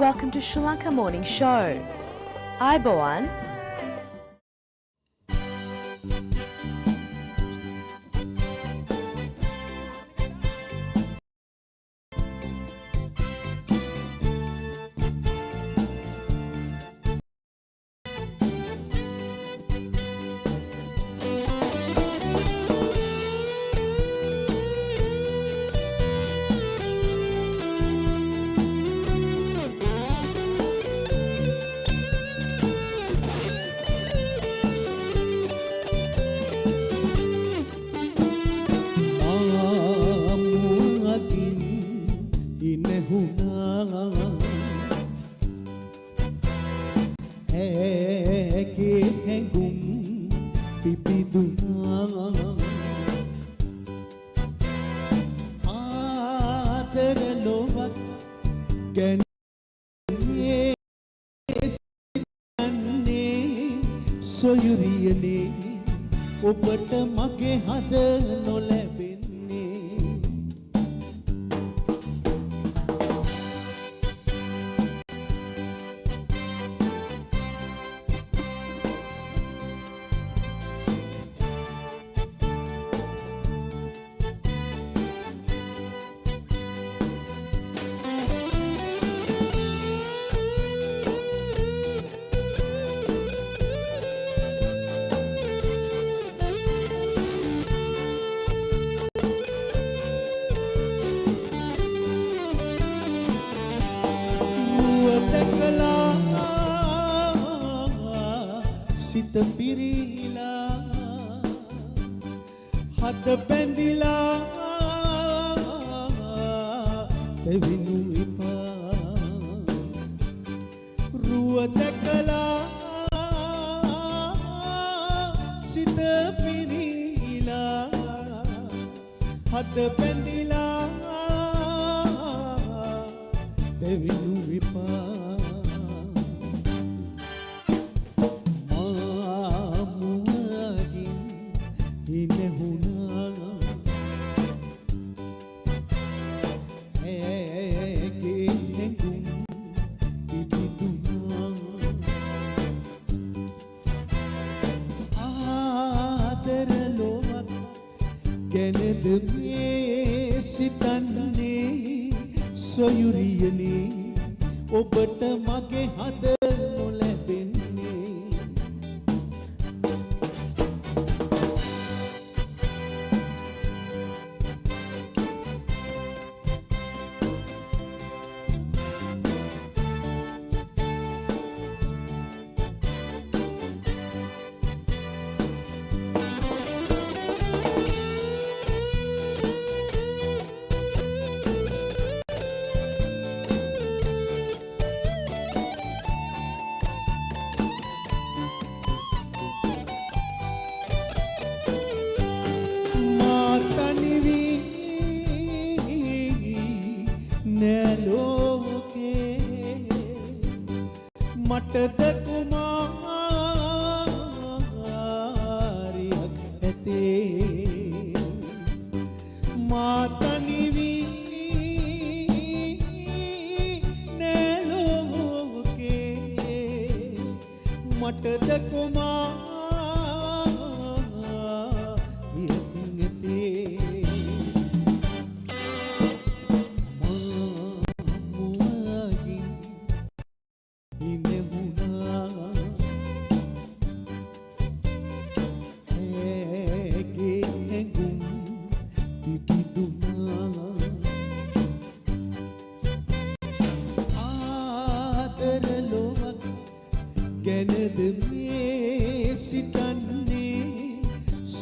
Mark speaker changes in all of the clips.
Speaker 1: welcome to Sri Lanka Morning Show. Ayubowan.
Speaker 2: සොයුරියනේ ඔබට මගේ හද නොලැබෙන්නේ සිත පිරීලා හද බැඳිලා දෙවිනු විපා රුව දැකලා සිත පිරීලා හද බැඳිලා දෙවිනු විපා සොයුරියනේ ඔබට මගේ හද නොලැබෙන්නේ මටද කුමාරියක් ඇතේ මාතනිවි නැලෝකේ මටද කුමාරියක් ඇතේ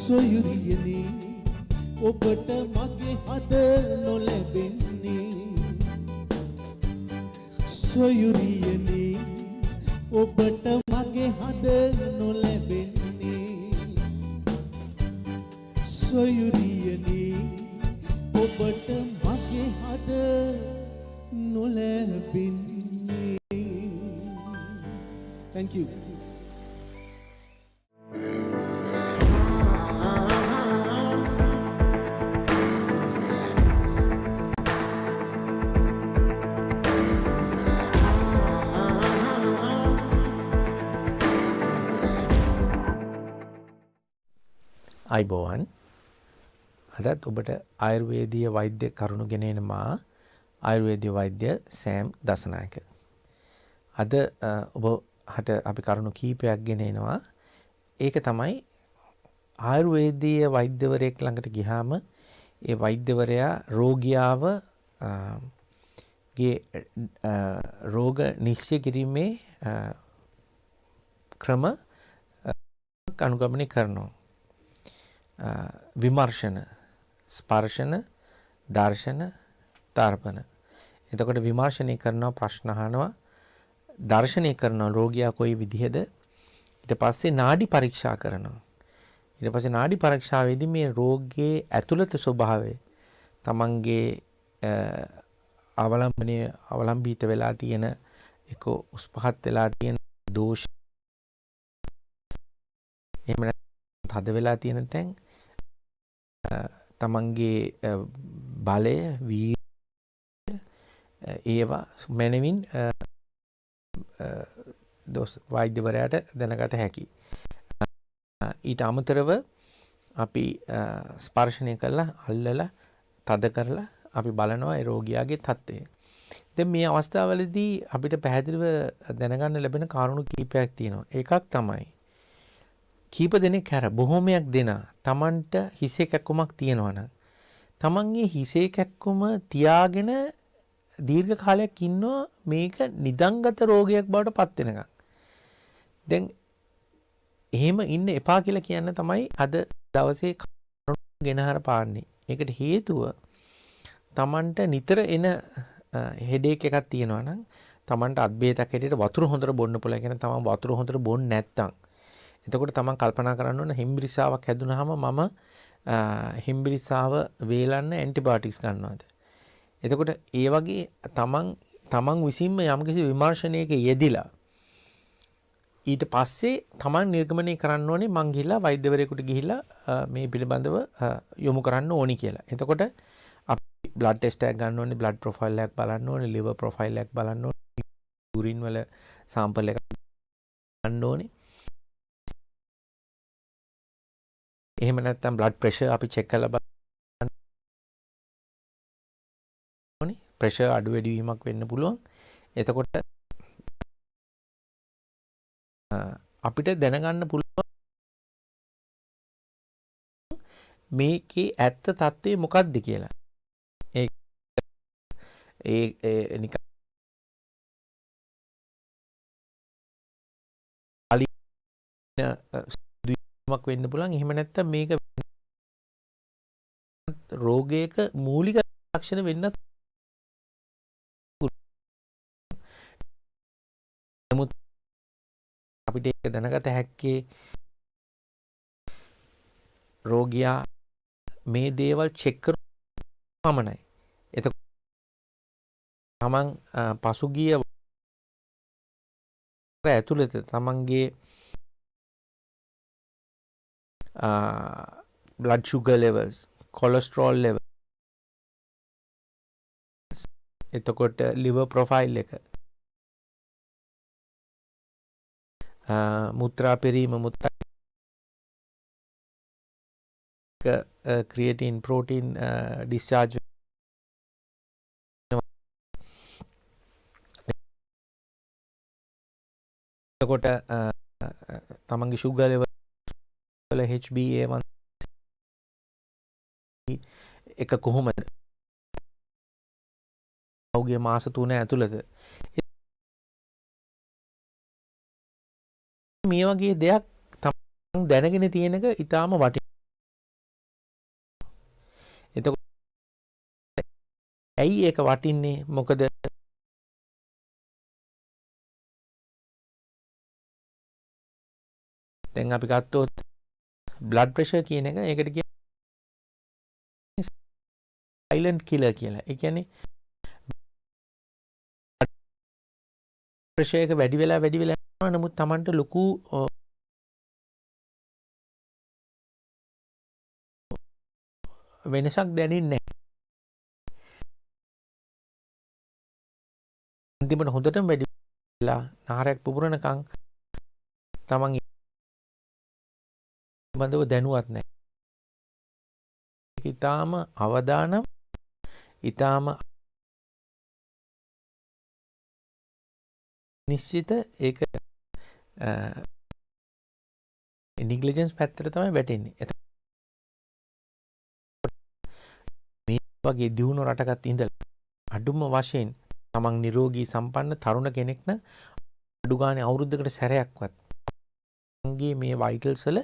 Speaker 2: සොයුරියනේ ඔබට මගේ හද නොලැබෙන්නේ සොයුරියනේ ඔබට මගේ හද නොලැබෙන්නේ සොයුරියනේ ඔබට මගේ හද නොලැබෙන්නේ Thank you
Speaker 3: අයිබෝවන් අදත් ඔබට ආයුර්වේදීය වෛද්‍ය කරුණු ගෙනෙන මා ආයුර්වේදීය වෛද්‍ය සෑම් දසනායක. අද ඔබට අපි කරුණු කීපයක් ගෙනෙනවා. ඒක තමයි ආයුර්වේදීය වෛද්‍යවරයෙක් ළඟට ගියාම ඒ වෛද්‍යවරයා රෝගියාව ගේ රෝග නිශ්චය කිරීමේ ක්‍රම අනුගමනය කරනවා. විමර්ශන, ස්පර්ශන, දර්ශන, තර්පණ. එතකොට විමර්ශනය කරනවා, ප්‍රශ්න අහනවා, දර්ශනය කරනවා රෝගියා කොයි විදිහද, ඊට පස්සේ නාඩි පරීක්ෂා කරනවා. ඊට පස්සේ නාඩි පරීක්ෂාවේදී මේ රෝගයේ ඇතුළත ස්වභාවය, තමන්ගේ අවලම්බිත වෙලා තියෙන එක උස් පහත් වෙලා තියෙන දෝෂ, එහෙම නැත්නම් තද වෙලා තියෙන තැන්, තමන්ගේ බලය, වීර්යය, ඒවා මනමින් වෛද්‍යවරයාට දැනගත හැකියි. ඊට අමතරව අපි ස්පර්ශනය කරලා, අල්ලලා, තද කරලා අපි බලනවා ඒ රෝගියාගේ තත්ත්වය. දැන් මේ අවස්ථාවවලදී අපිට පැහැදිලිව දැනගන්න ලැබෙන කාරණු කීපයක් තියෙනවා. එකක් තමයි කීප දෙනෙක් හැර බොහෝමයක් දෙනා Tamanට හිසේ කැක්කුමක් තියෙනවා නම් Tamanගේ හිසේ කැක්කුම තියාගෙන දීර්ඝ කාලයක් ඉන්නවා මේක නිදන්ගත රෝගයක් බවට පත් වෙනකන්. දැන් එහෙම ඉන්න එපා කියලා කියන්න තමයි අද දවසේ ගෙනහර පාන්නේ. ඒකට හේතුව Tamanට නිතර එන හෙඩේක් එකක් තියෙනවා නම් Tamanට අත්බේතක් හැටියට වතුර හොඳට බොන්න පුළුවන්. කියන තමන් වතුර හොඳට බොන්නේ නැත්තම් එතකොට තමන් කල්පනා කරන්න ඕන හිම්බිරිසාවක් හැදුනහම මම හිම්බිරිසාව වේලන්න ඇන්ටිබයොටික්ස් ගන්නවද? එතකොට ඒ වගේ තමන් විසින්ම යම්කිසි විමර්ශනයක යෙදිලා ඊට පස්සේ තමන් නිර්ගමනය කරන්න ඕනේ මං ගිහිල්ලා වෛද්‍යවරයෙකුට ගිහිල්ලා මේ පිළිබඳව යොමු කරන්න ඕනි කියලා. එතකොට අපි බ්ලඩ් ටෙස්ට් එකක් ගන්න ඕනේ, බ්ලඩ් ප්‍රොෆයිල් එකක් බලන්න ඕනේ, liver ප්‍රොෆයිල් එකක් බලන්න ඕනේ, යුරින් වල සාම්පල් එකක් ගන්න ඕනේ. එහෙම නැත්නම් බ්ලඩ් ප්‍රෙෂර් අපි චෙක් කරලා බලන්න ඕනේ. ප්‍රෙෂර් අඩු වැඩි වීමක් වෙන්න පුළුවන්. එතකොට අපිට දැනගන්න පුළුවන් මේකේ ඇත්ත తත්වය මොකක්ද කියලා. ඒ නිකන් ක් වෙන්න පුළුවන්. එහෙම නැත්නම් මේක රෝගයක මූලික ලක්ෂණ වෙන්නත් නමුත් අපිට ඒක දැනගත හැක්කේ රෝගියා මේ දේවල් චෙක් කරනමයි. එතකොට තමන් පසුගිය ඇතුළත තමන්ගේ blood sugar levels, cholesterol levels, එතකොට liver profile එක, මුත්‍රා පෙරීම, creatine, protein discharge, එතකොට තමන්ගේ sugar level, HbA1 එක කොහොමද අවුගේ මාස 3 ඇතුළත මේ වගේ දෙයක් තමන් දැනගෙන තියෙන එක ඊටාම වටිනවා. එතකොට ඇයි ඒක වටින්නේ? මොකද දැන් අපි ගත්තොත් blood pressure කියන එක, ඒකට කියන්නේ silent killer කියලා. ඒ කියන්නේ pressure එක වැඩි වෙලා යනවා. නමුත් Tamanට ලොකු වෙනසක් දැනෙන්නේ නැහැ. අන්තිමට හොඳටම වැඩි වෙලා නහරයක් පුපුරනකම් Taman බඳව දැනුවත් නැහැ. ඊටාම අවදානම් ඊටාම නිශ්චිත ඒක ඉන්ටෙලිජන්ස් පැත්තට තමයි වැටෙන්නේ. මේ වගේ දියුණු රටකත් ඉඳලා අඩුම වශයෙන් තමන් නිරෝගී සම්පන්න තරුණ කෙනෙක් නම් අඩු ගානේ අවුරුද්දකට සැරයක්වත් තමන්ගේ මේ වයිටල්ස් වල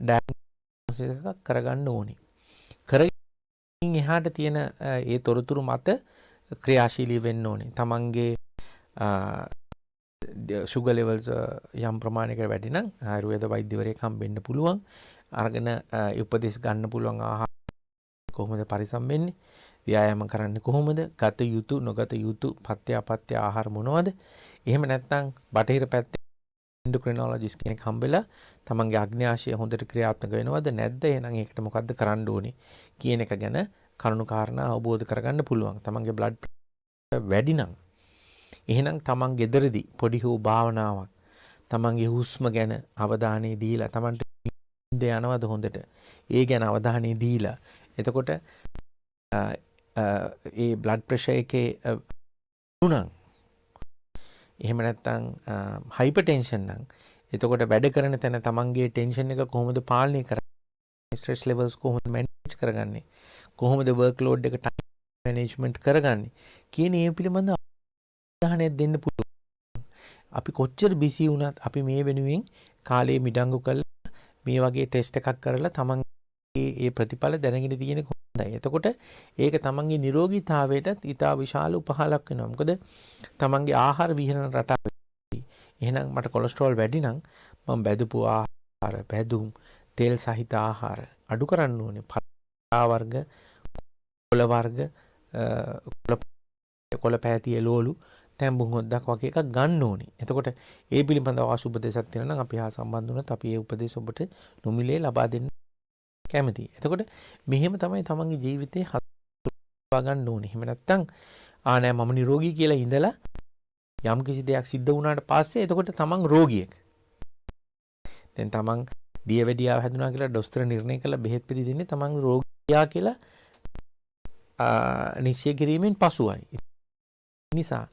Speaker 3: ඩයග්නොසිස් එකක් කරගන්න ඕනේ. කරගෙන එහාට තියෙන ඒ තොරතුරු මත ක්‍රියාශීලී වෙන්න ඕනේ. තමන්ගේ sugar levels යම් ප්‍රමාණයකට වැඩි නම් ආයුර්වේද වෛද්‍යවරයෙක් හම්බෙන්න පුළුවන්. අරගෙන උපදෙස් ගන්න පුළුවන් ආහාර කොහොමද පරිසම් වෙන්නේ? ව්‍යායාම කරන්නේ කොහොමද? ගත යුතු නොගත යුතු පත්‍ය අපත්‍ය ආහාර මොනවද? එහෙම නැත්නම් බටහිර පැත්තේ එන්ඩොක්‍රිනොලොජිස්ට් කෙනෙක් හම්බෙලා තමන්ගේ අග්න්‍යාශය හොඳට ක්‍රියාත්මක වෙනවද නැද්ද? එහෙනම් ඒකට මොකද්ද කරන්න ඕනේ කියන එක ගැන කරුණු කාරණා අවබෝධ කරගන්න පුළුවන්. තමන්ගේ බ්ලඩ් ප්‍රෙෂර් වැඩි නම් එහෙනම් තමන් ගෙදරදී පොඩි හෝ භාවනාවක් තමන්ගේ හුස්ම ගැන අවධානය දීලා තමන්ට නිින්ද යනවද හොඳට ඒ ගැන අවධානය දීලා එතකොට ඒ බ්ලඩ් ප්‍රෙෂර් එකේ උණන් එහෙම නැත්නම් හයිපර්ටෙන්ෂන් නම් එතකොට වැඩ කරන තැන තමන්ගේ ටෙන්ෂන් එක කොහොමද පාලනය කරන්නේ ස්ට්‍රෙස් ලෙවල්ස් කොහොමද මැනේජ් කරගන්නේ කොහොමද වර්ක් ලෝඩ් එක ටයිම් මැනේජ්මන්ට් කරගන්නේ කියන ඒ පිළිබඳව උදාහරණයක් දෙන්න පුළුවන්. අපි කොච්චර බිසි වුණත් අපි මේ වෙනුවෙන් කාලේ මිඩංගු කරලා මේ වගේ ටෙස්ට් එකක් කරලා තමන්ගේ ඒ ප්‍රතිඵල දැනගෙන තියෙන හොඳයි. එතකොට ඒක තමන්ගේ නිරෝගීතාවයටත් ඉතා විශාල උපහාලක් වෙනවා. මොකද තමන්ගේ ආහාර විහරණ රටාව එහෙනම් මට කොලෙස්ටරෝල් වැඩි නම් මම බැදපු ආහාර, බැදුම්, තෙල් සහිත ආහාර අඩු කරන්න ඕනේ. පලා වර්ග, කොළ වර්ග, කොළ පැහැති එළවලු තැඹුම් හොද්දක් වගේ එකක් ගන්න ඕනේ. එතකොට ඒ පිළිබඳව අවශ්‍ය උපදේශයක් තියෙනවා නම් අපි හා සම්බන්ධ වුණත් අපි ඒ උපදේශ ඔබට නොමිලේ ලබා දෙන්න කැමතියි. එතකොට මෙහෙම තමයි තමන්ගේ ජීවිතේ හදවා ගන්න ඕනේ. එහෙම නැත්නම් නෑ මම නිරෝගී කියලා ඉඳලා යම් කිසි දෙයක් සිද්ධ වුණාට පස්සේ එතකොට තමන් රෝගියෙක්. දැන් තමන් දියවැඩියාව හැදුනා කියලා දොස්තර නිර්ණය කළා බෙහෙත් පිළි දෙන්නේ තමන් රෝගියා කියලා නිශ්චය කිරීමෙන් පසුයි. නිසා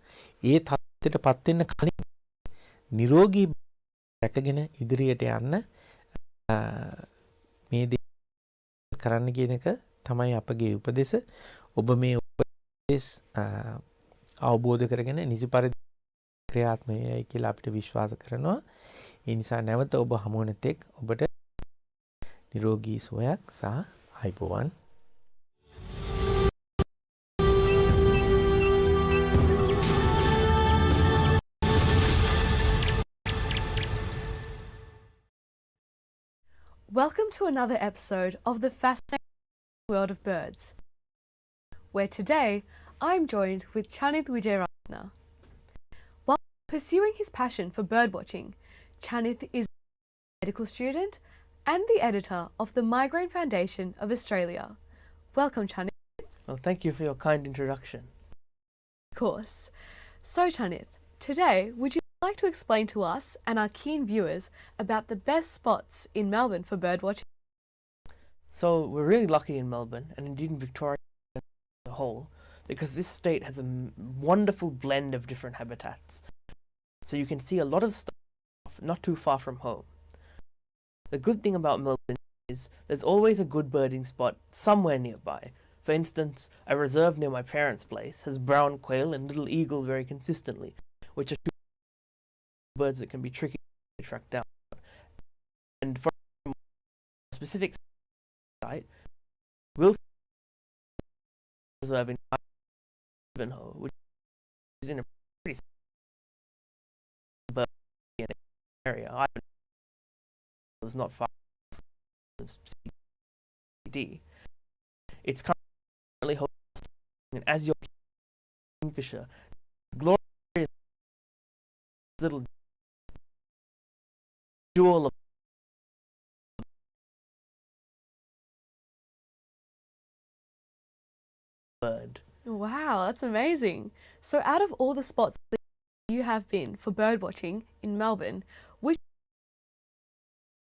Speaker 3: ඒ තත්ත්වයටපත් වෙන්න කලින් නිරෝගී රැකගෙන ඉදිරියට යන්න මේ දේ කරන්න කියන එක තමයි අපගේ උපදෙස. ඔබ මේ උපදෙස් අවබෝධ කරගෙන නිසි පරිදි ක්‍රියාත්මකයි කියලා අපිට විශ්වාස කරනවා. ඒ නිසා නැවත ඔබ හමු වෙන තෙක් ඔබට නිරෝගී සුවයක් සහ ආයුබෝවන්.
Speaker 1: Welcome to another episode of the fascinating world of birds, where today I'm joined with Chanith Wijeratna. While pursuing his passion for birdwatching, Chanith is a medical student and the editor of the Migraine Foundation of Australia. Welcome, Chanith.
Speaker 4: Well, thank you for your kind introduction.
Speaker 1: Of course. So, Chanith, today would you like to explain to us and our keen viewers about the best spots in Melbourne for birdwatching?
Speaker 4: So we're really lucky in Melbourne and indeed in Victoria as a whole because this state has a wonderful blend of different habitats. So you can see a lot of stuff not too far from home. The good thing about Melbourne is there's always a good birding spot somewhere nearby. For instance, a reserve near my parents' place has brown quail and little eagle very consistently, which are two birds that can be tricky to track down. And for a specific site, we'll reserve in Ivanhoe, which is in a pretty bird area. Ivanhoe is not far from CD. It's currently hosting, and as your kingfisher, glorious little jewel of bird.
Speaker 1: Wow, that's amazing. So out of all the spots that you have been for birdwatching in Melbourne, which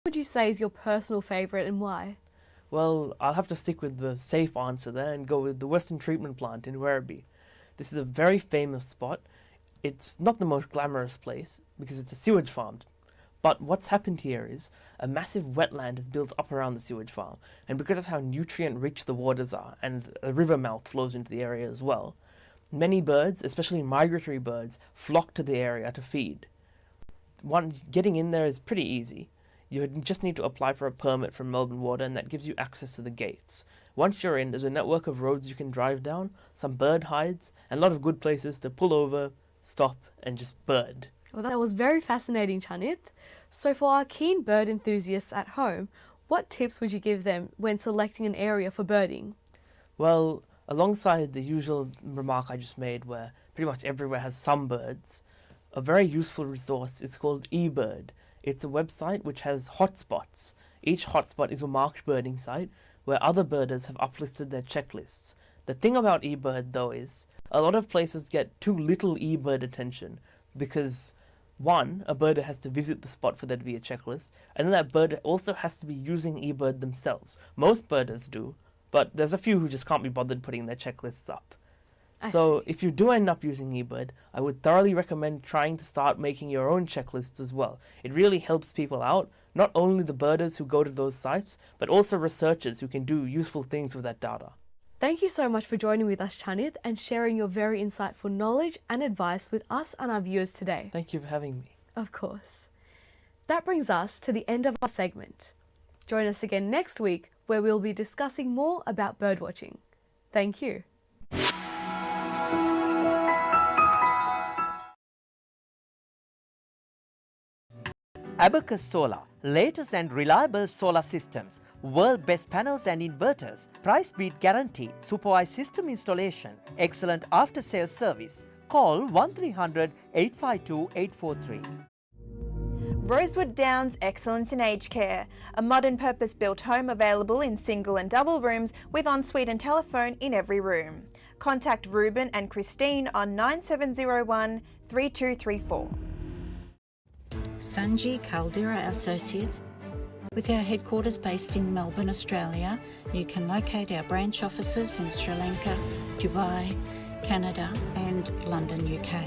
Speaker 1: would you say is your personal favourite and why?
Speaker 4: Well, I'll have to stick with the safe answer there and go with the Western Treatment Plant in Werribee. This is a very famous spot. It's not the most glamorous place because it's a sewage farm. But what's happened here is a massive wetland is built up around the sewage farm. And because of how nutrient rich the waters are, and a river mouth flows into the area as well, many birds, especially migratory birds, flock to the area to feed. Getting in there is pretty easy. You just need to apply for a permit from Melbourne Water, and that gives you access to the gates. Once you're in, there's a network of roads you can drive down, some bird hides, and a lot of good places to pull over, stop, and just bird.
Speaker 1: Well, that was very fascinating, Chanith. So for our keen bird enthusiasts at home, what tips would you give them when selecting an area for birding?
Speaker 4: Well, alongside the usual remark I just made, where pretty much everywhere has some birds, a very useful resource is called eBird. It's a website which has hotspots. Each hotspot is a marked birding site where other birders have uplisted their checklists. The thing about eBird, though, is a lot of places get too little eBird attention because, one, a birder has to visit the spot for there to be a checklist, and then that birder also has to be using eBird themselves. Most birders do, but there's a few who just can't be bothered putting their checklists up. So if you do end up using eBird, I would thoroughly recommend trying to start making your own checklists as well. It really helps people out, not only the birders who go to those sites, but also researchers who can do useful things with that data.
Speaker 1: Thank you so much for joining with us, Chanith, and sharing your very insightful knowledge and advice with us and our viewers today.
Speaker 4: Thank you for having me.
Speaker 1: Of course. That brings us to the end of our segment. Join us again next week where we'll be discussing more about birdwatching. Thank you.
Speaker 5: Abacus Solar, latest and reliable solar systems, world best panels and inverters, price beat guarantee, supervised system installation, excellent after sales service. Call 1300 852 843.
Speaker 6: Rosewood Downs Excellence in Aged Care, a modern purpose-built home available in single and double rooms with ensuite and telephone in every room. Contact Ruben and Christine on 9701 3234.
Speaker 7: Sanji Caldera Associates. With our headquarters based in Melbourne, Australia, you can locate our branch offices in Sri Lanka, Dubai, Canada and London, UK.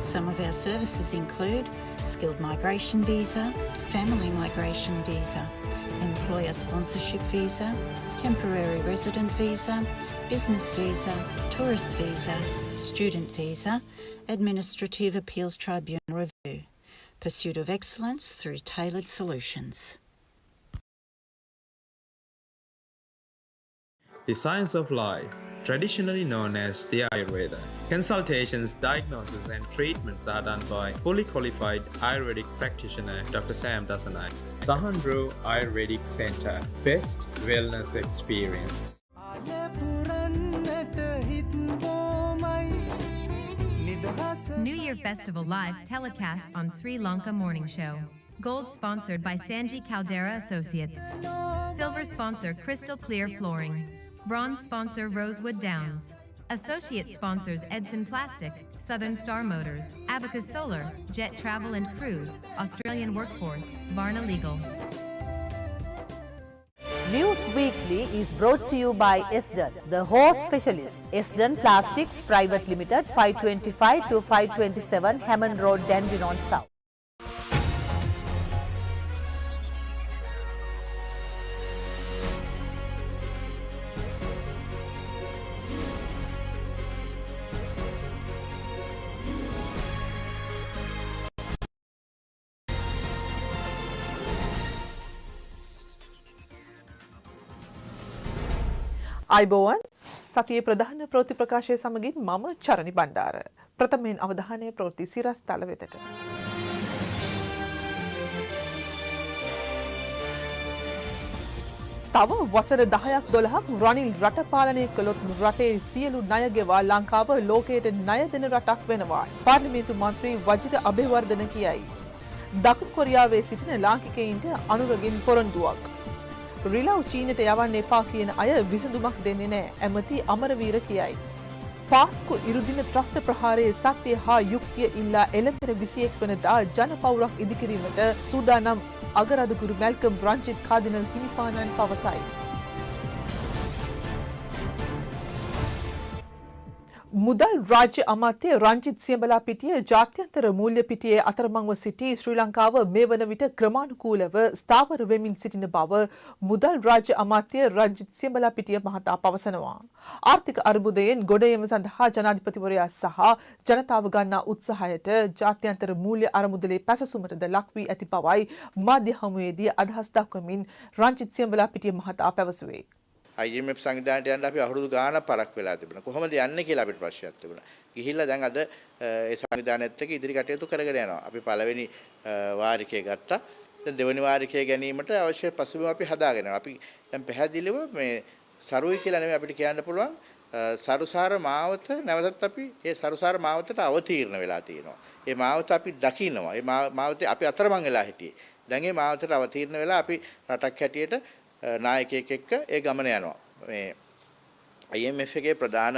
Speaker 7: Some of our services include skilled migration visa, family migration visa, employer sponsorship visa, temporary resident visa, business visa, tourist visa, student visa, administrative appeals tribunal review. Pursuit of excellence through tailored solutions.
Speaker 8: The science of life, traditionally known as the Ayurveda. Consultations, diagnosis and treatments are done by fully qualified Ayurvedic practitioner Dr. Sam Dasanai. Sahandro Ayurvedic Center, best wellness experience.
Speaker 9: New Year Festival Live telecast on Sri Lanka Morning Show. Gold sponsored by Sanji Caldera Associates. Silver sponsor Crystal Clear Flooring. Bronze sponsor Rosewood Downs. Associate sponsors Edson Plastic, Southern Star Motors, Abacus Solar, Jet Travel and Cruise, Australian Workforce, Varna Legal.
Speaker 10: News Weekly is brought to you by Esden, the horse specialist. Esden Plastics Private Limited, 525 to 527 Hammond Road, Dandenong South.
Speaker 11: අයිබෝවන් සතියේ ප්‍රධාන ප්‍රවෘත්ති ප්‍රකාශය සමගින් මම චරණි බණ්ඩාර. ප්‍රථමයෙන් අවධානය ප්‍රවෘත්ති සිරස් තල වෙතට. තව වසර 10ක් 12ක් රනිල් රට පාලනය කළොත් රටේ සියලු ණය ගෙවා ලංකාව ලෝකයට ණය දෙන රටක් වෙනවා. පාර්ලිමේන්තු මන්ත්‍රී වජිර අබේවර්ධන කියයි. දකුණු කොරියාවේ සිටින ලාංකිකයින්ට අනුරගෙන් පොරොන්දුවක්. රිලව් චීනට යවන්න එපා කියන අය විසඳුමක් දෙන්නේ නැහැ. ඇමති අමරවීර කියයි. පාස්කු ඉරුදින ත්‍රස්ත ප්‍රහාරයේ සත්‍ය හා යුක්තිය ඉල්ලා එළඹෙන 21 වෙනිදා ජනපෞරක් ඉදිකිරීමට සූදානම් අගරාදුගුරු මැල්කම් රංජිත් කාදිනල් හිමිපාණන් පවසයි. මුදල් රාජ්‍ය අමාත්‍ය රංජිත් සියඹලාපිටිය ජාත්‍යන්තර මූල්‍ය පිටියේ අතරමංව සිටි ශ්‍රී ලංකාව මේ වන විට ක්‍රමානුකූලව ස්ථාවර වෙමින් සිටින බව මුදල් රාජ්‍ය අමාත්‍ය රංජිත් සියඹලාපිටිය මහතා පවසනවා. ආර්ථික අර්බුදයෙන් ගොඩ ඒම සඳහා ජනාධිපතිවරයා සහ ජනතාව ගන්නා උත්සාහයට ජාත්‍යන්තර මූල්‍ය අරමුදලේ පැසසුමටද ලක් වී ඇති බවයි මාධ්‍ය හමුවේදී අදහස් දක්වමින් රංජිත් සියඹලාපිටිය මහතා පැවසුවේ.
Speaker 12: IMF සංවිධානයට යන්න අපි අවුරුදු ගාණක් පරක් වෙලා තිබුණා. කොහොමද යන්නේ කියලා අපිට ප්‍රශ්නයක් තිබුණා. ගිහිල්ලා දැන් අද ඒ සංවිධානයත් එක්ක ඉදිරි කටයුතු කරගෙන යනවා. අපි පළවෙනි වාරිකය ගත්තා. දැන් දෙවෙනි වාරිකය ගැනීමට අවශ්‍ය පසුබිම අපි හදාගෙන යනවා. අපි දැන් පැහැදිලිව මේ සරුයි කියලා නෙමෙයි අපිට කියන්න පුළුවන් සරුසාර මාවත නැවතත් අපි ඒ සරුසාර මාවතට අවතීර්ණ වෙලා තියෙනවා. ඒ මාවත අපි දකින්නවා. ඒ මාවතේ අපි අතරමං වෙලා හිටියේ. දැන් ඒ මාවතට අවතීර්ණ වෙලා අපි රටක් හැටියට නායකයෙක් එක්ක ඒ ගමන යනවා. මේ IMF එකේ ප්‍රධාන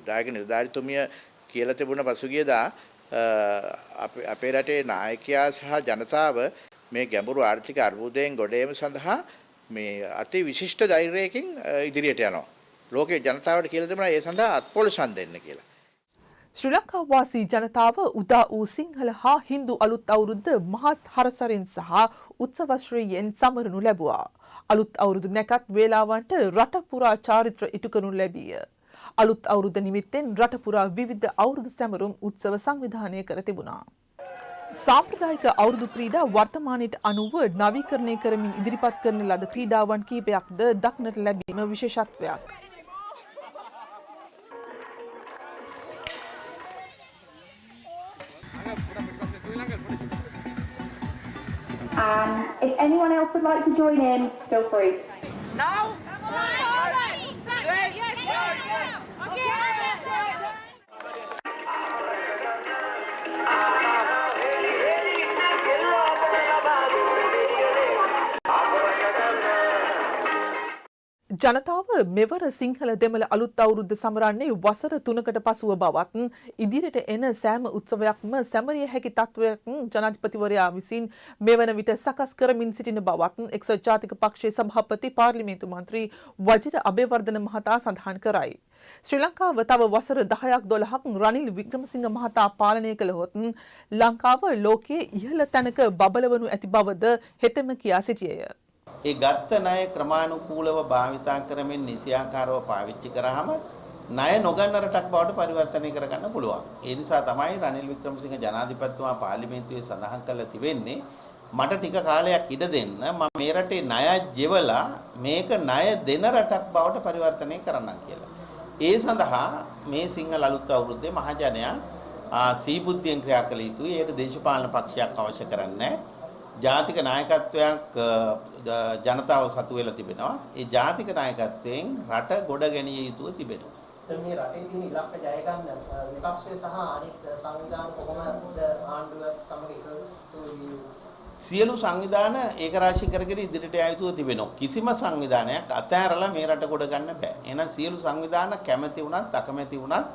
Speaker 12: දායක නිලධාරිතුමිය කියලා තිබුණ පසුගියදා අපේ රටේ නායකයා සහ ජනතාව මේ ගැඹුරු ආර්ථික අර්බුදයෙන් ගොඩ ඒම සඳහා මේ අති විශිෂ්ට ධෛර්යයකින් ඉදිරියට යනවා. ලෝකේ ජනතාවට කියලා තිබුණා ඒ සඳහා අත්පොලසන් දෙන්න කියලා.
Speaker 11: ශ්‍රී ලංකා වාසී ජනතාව උදා වූ සිංහල හා හින්දු අලුත් අවුරුද්ද මහත් හරසරින් සහ උත්සවශ්‍රීයෙන් සමරනු ලැබුවා. අලුත් අවුරුදු නැකත් වේලාවන්ට රට පුරා චාරිත්‍ර ඉටු කරනු ලැබිය. අලුත් අවුරුද්ද නිමිත්තෙන් රට පුරා විවිධ අවුරුදු සැමරුම් උත්සව සංවිධානය කර තිබුණා. සාම්ප්‍රදායික අවුරුදු ක්‍රීඩා වර්තමානයට අනුව නවීකරණය කරමින් ඉදිරිපත් කරන ලද ක්‍රීඩාවන් කීපයක්ද දක්නට ලැබීම විශේෂත්වයක්.
Speaker 13: And if anyone else would like to join in, feel free.
Speaker 14: Now?
Speaker 11: ජනතාව මෙවර සිංහල දෙමළ අලුත් අවුරුද්ද සමරන්නේ වසර 3කට පසුව බවත් ඉදිරියට එන සෑම උත්සවයක්ම සැමරිය හැකි තත්වයක් ජනාධිපතිවරයා විසින් මෙවන විට සකස් කරමින් සිටින බවත් එක්සත් ජාතික පක්ෂයේ සභාපති පාර්ලිමේන්තු මන්ත්‍රී වජිර අබේවර්ධන මහතා සඳහන් කරයි. ශ්‍රී ලංකාව තව වසර 10ක් 12ක් රනිල් වික්‍රමසිංහ මහතා පාලනය කළහොත් ලංකාව ලෝකයේ ඉහළ තැනක බබලවනු ඇති බවද හෙතෙම කියා සිටියේය.
Speaker 15: ඒ ගත්ත ණය ක්‍රමානුකූලව භාවිතා කරමින් නිසියාකාරව පාවිච්චි කරාම ණය නොගන්න රටක් බවට පරිවර්තනය කරගන්න පුළුවන්. ඒ නිසා තමයි රනිල් වික්‍රමසිංහ ජනාධිපතිතුමා පාර්ලිමේන්තුවේ සඳහන් කළා තිබෙන්නේ මට ටික කාලයක් ඉඩ දෙන්න මම මේ රටේ ණය ජෙවලා මේක ණය දෙන රටක් බවට පරිවර්තනය කරන්නම් කියලා. ඒ සඳහා මේ සිංහල අලුත් අවුරුද්දේ මහජනයා සීබුද්ධියෙන් ක්‍රියා කළ යුතුයි. ඒකට දේශපාලන පක්ෂයක් අවශ්‍ය කරන්නේ ජාතික නායකත්වයක් ජනතාව සතු වෙලා තිබෙනවා. ඒ ජාතික නායකත්වයෙන් රට ගොඩ ගැනීම යුතුව තිබෙනවා.
Speaker 16: මේ රටේ තියෙන ඉලක්ක ජය ගන්න විපක්ෂය සහ අනෙක් සංවිධාන කොහොමද ආණ්ඩුව සමග එකතු
Speaker 15: සියලු සංවිධාන ඒකරාශී කරගෙන ඉදිරියට යා යුතුව තිබෙනවා. කිසිම සංවිධානයක් අතහැරලා මේ රට ගොඩ ගන්න බෑ. එහෙනම් සියලු සංවිධාන කැමැති වුණත් අකමැති වුණත්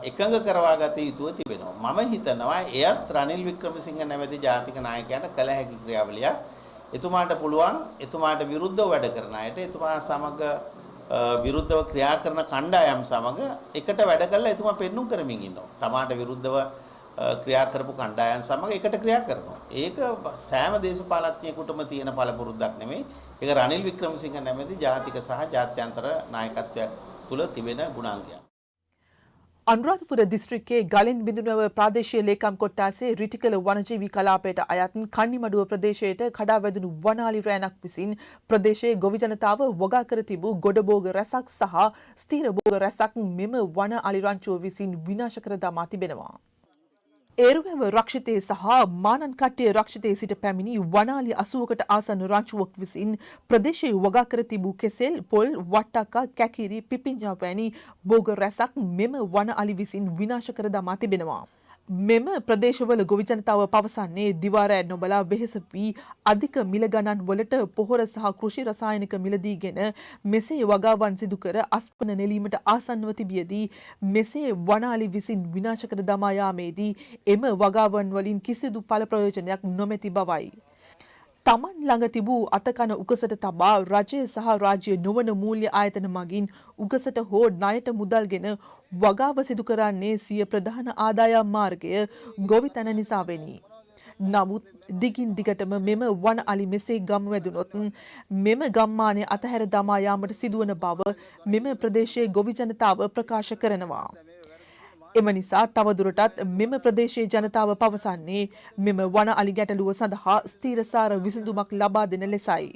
Speaker 15: එකඟ කරවා ගත යුතුව තිබෙනවා. මම හිතනවා එයත් රනිල් වික්‍රමසිංහ නැමැති ජාතික නායකයාට කළ හැකි ක්‍රියාවලියක්. එතුමාට පුළුවන් එතුමාට විරුද්ධව වැඩ කරන අයට එතුමා සමග විරුද්ධව ක්‍රියා කරන කණ්ඩායම් සමග එකට වැඩ කරලා එතුමා පෙන්눔 කරමින් ඉන්නවා. තමාට විරුද්ධව ක්‍රියා කරපු කණ්ඩායම් සමග එකට ක්‍රියා කරනවා. ඒක සෑම දේශපාලඥයෙකුටම තියෙන පළපුරුද්දක් නෙමෙයි. ඒක රනිල් වික්‍රමසිංහ නැමැති ජාතික සහ ජාත්‍යන්තර නායකත්වයක් තුල තිබෙන ගුණාංගයක්.
Speaker 11: අනුරාධපුර දිස්ත්‍රික්කයේ ගලෙන් බිඳුනව ප්‍රාදේශීය ලේකම් කොට්ටාසේ රිටිකල වනජීවී කලාපයට අයත් කන්නිමඩුව ප්‍රදේශයට කඩා වැදුණු වනාලි රෑනක් විසින් ප්‍රදේශයේ ගොවි ජනතාව වගා කර තිබූ ගොඩබෝග රැසක් සහ ස්ථීර බෝග රැසක් මෙම වන අලි රංචුව විසින් විනාශ කර දමා තිබෙනවා. ඒරුවැව රක්ෂිතයේ සහ මානන්කට්ටිය රක්ෂිතයේ සිට පැමිණි වනාලි 80කට ආසන්න රංචුවක් විසින් ප්‍රදේශයේ වගා කර තිබූ කෙසෙල්, පොල්, වට්ටක්කා, කැකිරි, පිපිඤ්ඤා වැනි බෝග රැසක් මෙම වන අලි විසින් විනාශ කර දමා තිබෙනවා. මෙම ප්‍රදේශවල ගොවි ජනතාව පවසන්නේ දිවාරෑ නොබලා වෙහෙස වී අධික මිල ගණන් වලට පොහොර සහ කෘෂි රසායනික මිලදීගෙන මෙසේ වගාවන් සිදු කර අස්පන නෙලීමට ආසන්නව තිබියදී මෙසේ වනාලි විසින් විනාශ කර දමා යාමේදී එම වගාවන් වලින් කිසිදු ඵල ප්‍රයෝජනයක් නොමැති බවයි. තමන් ළඟ තිබූ අතකන උකසට තබා රජය සහ රාජ්‍ය නොවන මූල්‍ය ආයතන මගින් උකසට හෝ ණයට මුදල්ගෙන වගාව සිදු කරන්නේ සිය ප්‍රධාන ආදායම් මාර්ගය ගොවිතැන නිසාවෙනි. නමුත් දිගින් දිගටම මෙම වන අලි මෙසේ ගම් වැදුනොත් මෙම ගම්මානය අතහැර දමා යාමට සිදුවන බව මෙම ප්‍රදේශයේ ගොවි ජනතාව ප්‍රකාශ කරනවා. එම නිසා තවදුරටත් මෙම ප්‍රදේශයේ ජනතාව පවසන්නේ මෙම වන අලි ගැටලුව සඳහා ස්ථීරසාර විසඳුමක් ලබා දෙන ලෙසයි.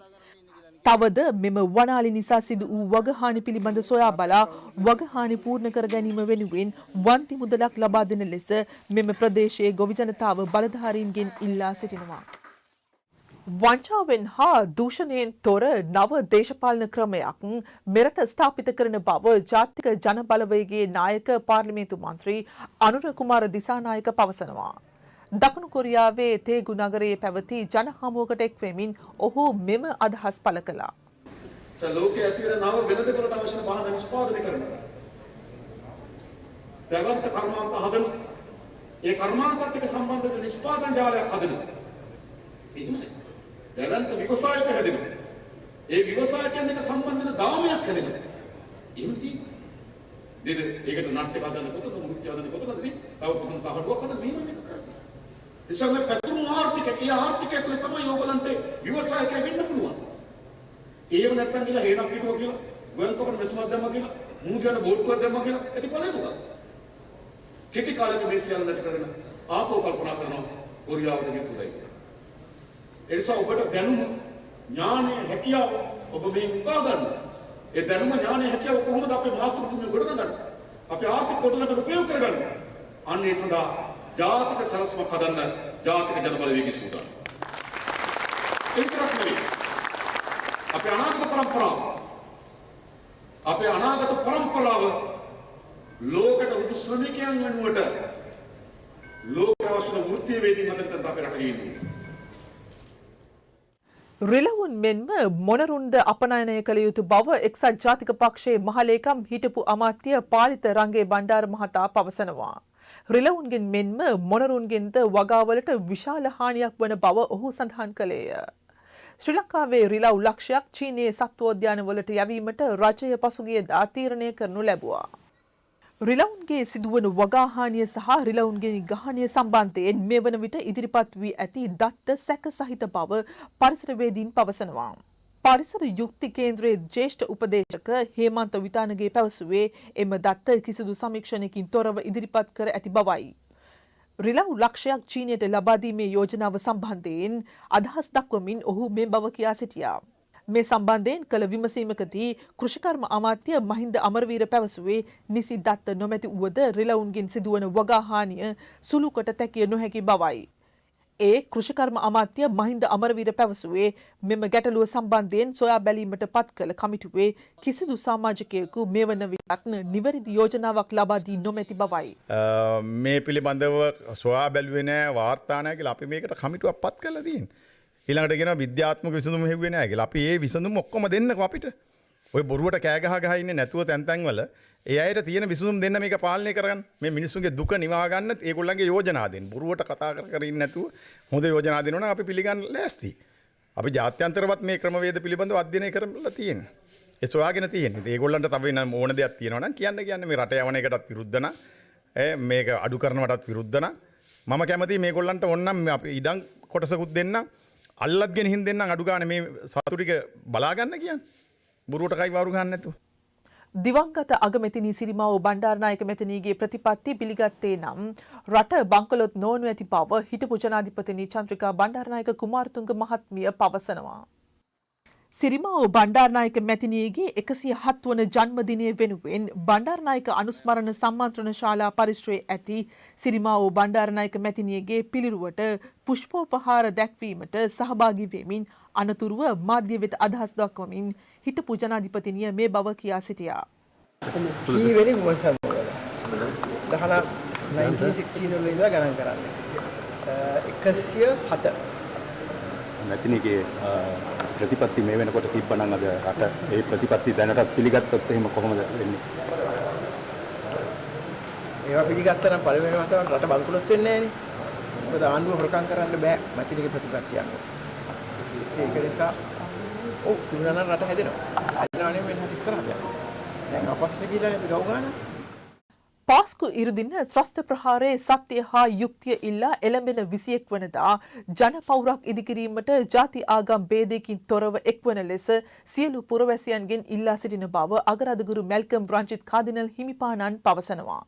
Speaker 11: තවද මෙම වන අලි නිසා සිදු වූ වගහානි පිළිබඳ සොයා බලා වගහානි පූර්ණ කර ගැනීම වෙනුවෙන් වන්ති මුදලක් ලබා දෙන ලෙස මෙම ප්‍රදේශයේ ගොවි ජනතාව බලධාරීන්ගෙන් ඉල්ලා සිටිනවා. වංචාවෙන් හා දූෂණයෙන් තොර නව දේශපාලන ක්‍රමයක් මෙරට ස්ථාපිත කරන බව ජාතික ජන බලවේගයේ නායක පාර්ලිමේන්තු මන්ත්‍රී අනුර කුමාර දිසානායක පවසනවා. දකුණු කොරියාවේ තේගු නගරයේ පැවති ජන හමුවකට එක්වෙමින් ඔහු මෙම අදහස් පළ කළා.
Speaker 14: ලෝකයේ ඇති වෙන නව වෙළඳපොළට අවශ්‍ය වාහන නිෂ්පාදනය කරනවා. දැවන්ත කර්මාන්ත හදනවා. ඒ කර්මාන්තත් එක්ක සම්බන්ධ නිෂ්පාදන ජාලයක් හදනවා. එහෙමයි. දැවන්ත විවසායක හැදෙනවා. ඒ විවසායකයන් එක්ක සම්බන්ධ වෙන දාමයක් හැදෙනවා. එහෙම තියෙනවා. නේද? ඒකට නාට්‍ය හදන්න කොතනද මුත්‍ය හදන්න කොතනද නේ? තව කොතන තහඩුවක් හදන්න මේව මේක කරන්නේ. එසම පැතුම් ආර්ථිකය ඒ ආර්ථිකය තුළ තමයි ඕගලන්ට විවසායකය වෙන්න පුළුවන්. ඒව නැත්තම් කියලා හේනක් හිටුවා කියලා ගොයන් කපන මෙසමක් දැම්මා කියලා මූජන බෝට්ටුවක් දැම්මා කියලා ඇති ඵලෙ මොකක්ද? කෙටි කාලෙක මේ සියල්ල නැති කරගෙන ආපහු කල්පනා කරනවා කොරියාවට ගියුදයි. ඒ නිසා ඔබට දැනුම ඥානය හැකියාව ඔබ මේ උකා ගන්න. ඒ දැනුම ඥානය හැකියාව කොහොමද අපේ මාතෘ භූමිය ගොඩනගන්නේ? අපේ ආර්ථික ගොඩනගන්න උපයෝග කරගන්න. අන්න ඒ සඳහා ජාතික සලස්මක් හදන්න ජාතික ජන බලවේගය සූදානම්. ඒතරක් නෙවෙයි. අපේ අනාගත පරම්පරාව ලෝකයට උදු ශ්‍රමිකයන් වෙනුවට ලෝක අවශ්‍ය වෘත්තීය වේදීන් හදන්න අපේ රට ගිහින්.
Speaker 11: රිලවුන් මෙන්ම මොනරුන්ද අපනයනය කළ යුතු බව එක්සත් ජාතික පක්ෂයේ මහලේකම් හිටපු අමාත්‍ය පාලිත රංගේ බණ්ඩාර මහතා පවසනවා. රිලවුන්ගෙන් මෙන්ම මොනරුන්ගෙන්ද වගාවලට විශාල හානියක් වන බව ඔහු සඳහන් කළේය. ශ්‍රී ලංකාවේ රිලව් ලක්ෂයක් චීනයේ සත්වෝද්‍යානවලට යැවීමට රජය පසුගියදා තීරණය කරනු ලැබුවා. රිලවුන්ගේ සිදුවන වගාහානිය සහ රිලවුන්ගේ ගහනය සම්බන්ධයෙන් මේ වන විට ඉදිරිපත් වී ඇති දත්ත සැක සහිත බව පරිසරවේදීන් පවසනවා. පරිසර යුක්ති කේන්ද්‍රයේ ජ්‍යෙෂ්ඨ උපදේශක හේමන්ත විතානගේ පැවසුවේ එම දත්ත කිසිදු සමීක්ෂණයකින් තොරව ඉදිරිපත් කර ඇති බවයි. රිලව් ලක්ෂයක් චීනයට ලබා දීමේ යෝජනාව සම්බන්ධයෙන් අදහස් දක්වමින් ඔහු මේ බව කියා සිටියා. මේ සම්බන්ධයෙන් කළ විමසීමකදී කෘෂිකර්ම අමාත්‍ය මහින්ද අමරවීර පැවසුවේ නිසි දත්ත නොමැති වුවද රිලවුන්ගෙන් සිදුවන වගාහානිය සුළු කොට තැකිය නොහැකි බවයි. ඒ කෘෂිකර්ම අමාත්‍ය මහින්ද අමරවීර පැවසුවේ මෙම ගැටලුව සම්බන්ධයෙන් සොයා බැලීමට පත් කළ කමිටුවේ කිසිදු සමාජිකයෙකු මේ වන විටත් නිවැරදි යෝජනාවක් ලබා දී නොමැති බවයි.
Speaker 17: මේ පිළිබඳව සොයා බැලුවේ නැහැ වාර්තා නැහැ කියලා අපි මේකට කමිටුවක් පත් කළා තියෙන්නේ. ඊළඟට කියනවා විද්‍යාත්මක විසඳුම හෙව්වේ නැහැ කියලා. අපි මේ විසඳුම ඔක්කොම දෙන්නකෝ අපිට. ඔය බොරුවට කෑ ගහ ඉන්නේ නැතුව තැන් වල ඒ අයට තියෙන විසඳුම් දෙන්න මේක පාලනය කරගන්න. මේ මිනිස්සුන්ගේ දුක නිවා ගන්න ඒගොල්ලන්ගේ යෝජනා දෙන්න. බොරුවට කතා කර ඉන්නේ නැතුව හොඳ යෝජනා දෙනවනම් අපි පිළිගන්න ලෑස්ති. අපි ජාත්‍යන්තරවත් මේ ක්‍රමවේද පිළිබඳව අධ්‍යයනය කරලා තියෙනවා. ඒ සොයාගෙන තියෙනවා. ඒගොල්ලන්ට තව වෙන ඕන දෙයක් තියෙනවා නම් කියන්නේ මේ රට යවන එකටත් විරුද්ධ නම් මේක අඩු කරනවටත් විරුද්ධ නම් මම කැමතියි මේගොල්ලන්ට ඕනනම් අපි ඉඩම් කොටසකුත් දෙන්න අල්ලත් ගෙනihin දෙන්න අඩු ගන්න මේ සතු ටික බලා ගන්න කියන්නේ. බොරුවට කයි වරු ගන්න නැතුව.
Speaker 11: දිවංගත අගමැතිනී සිරිමාවෝ බණ්ඩාරනායක මැතිණියගේ ප්‍රතිපත්ති පිළිගත්තේ නම් රට බංකොලොත් නොවනු ඇති බව හිටපු ජනාධිපතිනී චන්ද්‍රිකා බණ්ඩාරනායක කුමාරතුංග මහත්මිය පවසනවා. සිරිමාවෝ බණ්ඩාරනායක මැතිණියගේ 107 වන ජන්මදිනය වෙනුවෙන් බණ්ඩාරනායක අනුස්මරණ සම්මන්ත්‍රණ ශාලා පරිශ්‍රයේ ඇති සිරිමාවෝ බණ්ඩාරනායක මැතිණියගේ පිළිරුවට පුෂ්පෝපහාර දැක්වීමට සහභාගී වෙමින් අනතුරුව මාධ්‍ය වෙත අදහස් දක්වමින් හිටපු ජනාධිපතිනිය මේ බව කියා සිටියා.
Speaker 18: කීවෙනි මොකක්ද? 1916 වල ඉඳලා ගණන් කරන්නේ. 107.
Speaker 19: මැතිණියගේ ප්‍රතිපත්ති මේ වෙනකොට තිබ්බනම් අද රට ඒ ප්‍රතිපත්ති දැනටත් පිළිගත්තොත් එහෙම කොහොමද වෙන්නේ?
Speaker 18: ඒවා පිළිගත්තා නම් පළවෙනි වතාවට රට බංකොලොත් වෙන්නේ නැහනේ. මොකද ආණ්ඩුව හොරකම් කරන්න බෑ මැතිණියගේ ප්‍රතිපත්ති අනුව. ඒක නිසා ඔව් තිබුණා නම් රට හැදෙනවා. හැදෙනවා නෙමෙයි රට ඉස්සරහට යනවා. දැන් අපස්සට ගිහලා අපි ගව ගන්නවා.
Speaker 11: පාස්කු ඉරුදින ත්‍රස්ත ප්‍රහාරයේ සත්‍ය හා යුක්තිය ඉල්ලා එළඹෙන 21 වනදා ජන පවුරක් ඉදිකිරීමට ජාති ආගම් ભેදයකින් තොරව එක්වන ලෙස සියලු පුරවැසියන්ගෙන් ඉල්ලා සිටින බව අගරාදුගුරු මැල්කම් රංජිත් කාදිනල් හිමිපාණන් පවසනවා.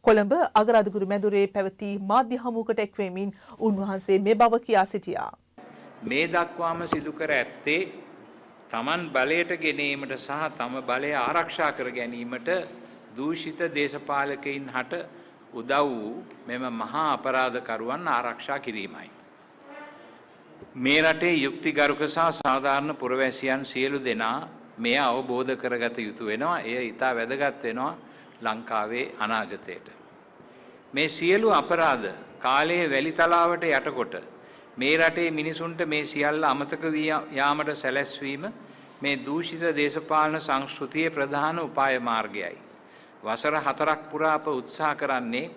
Speaker 11: කොළඹ අගරාදුගුරු මැදුරේ පැවති මාධ්‍ය හමුවකට එක්වෙමින් උන්වහන්සේ මේ බව කියා සිටියා.
Speaker 20: මේ දක්වාම සිදු කර ඇත්තේ තමන් බලයට ගෙනීමට සහ තම බලය ආරක්ෂා කර ගැනීමට දූෂිත දේශපාලකයින් හට උදව් වූ මෙම මහා අපරාධකරුවන් ආරක්ෂා කිරීමයි. මේ රටේ යුක්තිගරුක සහ සාධාරණ පුරවැසියන් සියලු දෙනා මෙය අවබෝධ කරගත යුතු වෙනවා. එය ඉතා වැදගත් වෙනවා ලංකාවේ අනාගතයට. මේ සියලු අපරාධ කාලයේ වැලිතලාවට යටකොට මේ රටේ මිනිසුන්ට මේ සියල්ල අමතක වී යාමට සැලැස්වීම මේ දූෂිත දේශපාලන සංස්කෘතියේ ප්‍රධාන උපාය මාර්ගයයි. වසර 4ක් පුරා අප උත්සාහ කරන්නේ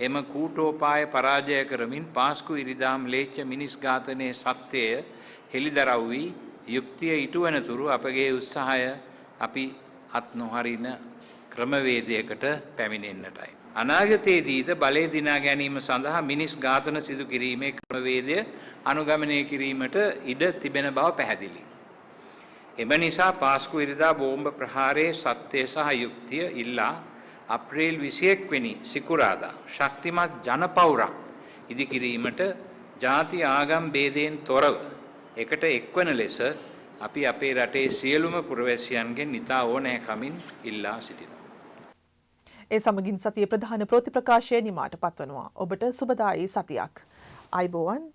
Speaker 20: එම කූටෝපාය පරාජය කරමින් පාස්කු ඉරිදා ම්ලේච්ඡ මිනිස් ඝාතනයේ සත්‍යය හෙළිදරව් වී යුක්තිය ඉටුවනතුරු අපගේ උත්සාහය අපි අත් නොහරින ක්‍රමවේදයකට පැමිණෙන්නටයි. අනාගතයේදීද බලය දිනා ගැනීම සඳහා මිනිස් ඝාතන සිදු කිරීමේ ක්‍රමවේදය අනුගමනය කිරීමට ඉඩ තිබෙන බව පැහැදිලි. එම නිසා පාස්කු ඉරිදා බෝම්බ ප්‍රහාරයේ සත්‍යය සහ යුක්තිය ඉල්ලා අප්‍රේල් 21 වෙනි සිකුරාදා ශක්තිමත් ජනපෞරක් ඉදිකිරීමට ජාති ආගම් ભેදයෙන් තොරව එකට එක්වන ලෙස අපි අපේ රටේ සියලුම පුරවැසියන්ගෙන් ඉතා ඕනෑකමින් ඉල්ලා සිටිනවා.
Speaker 11: ඒ සමගින් සතියේ ප්‍රධාන ප්‍රතිප්‍රකාශය නිමාට පත්වනවා. ඔබට සුබදායී සතියක්. අයිබෝවන්.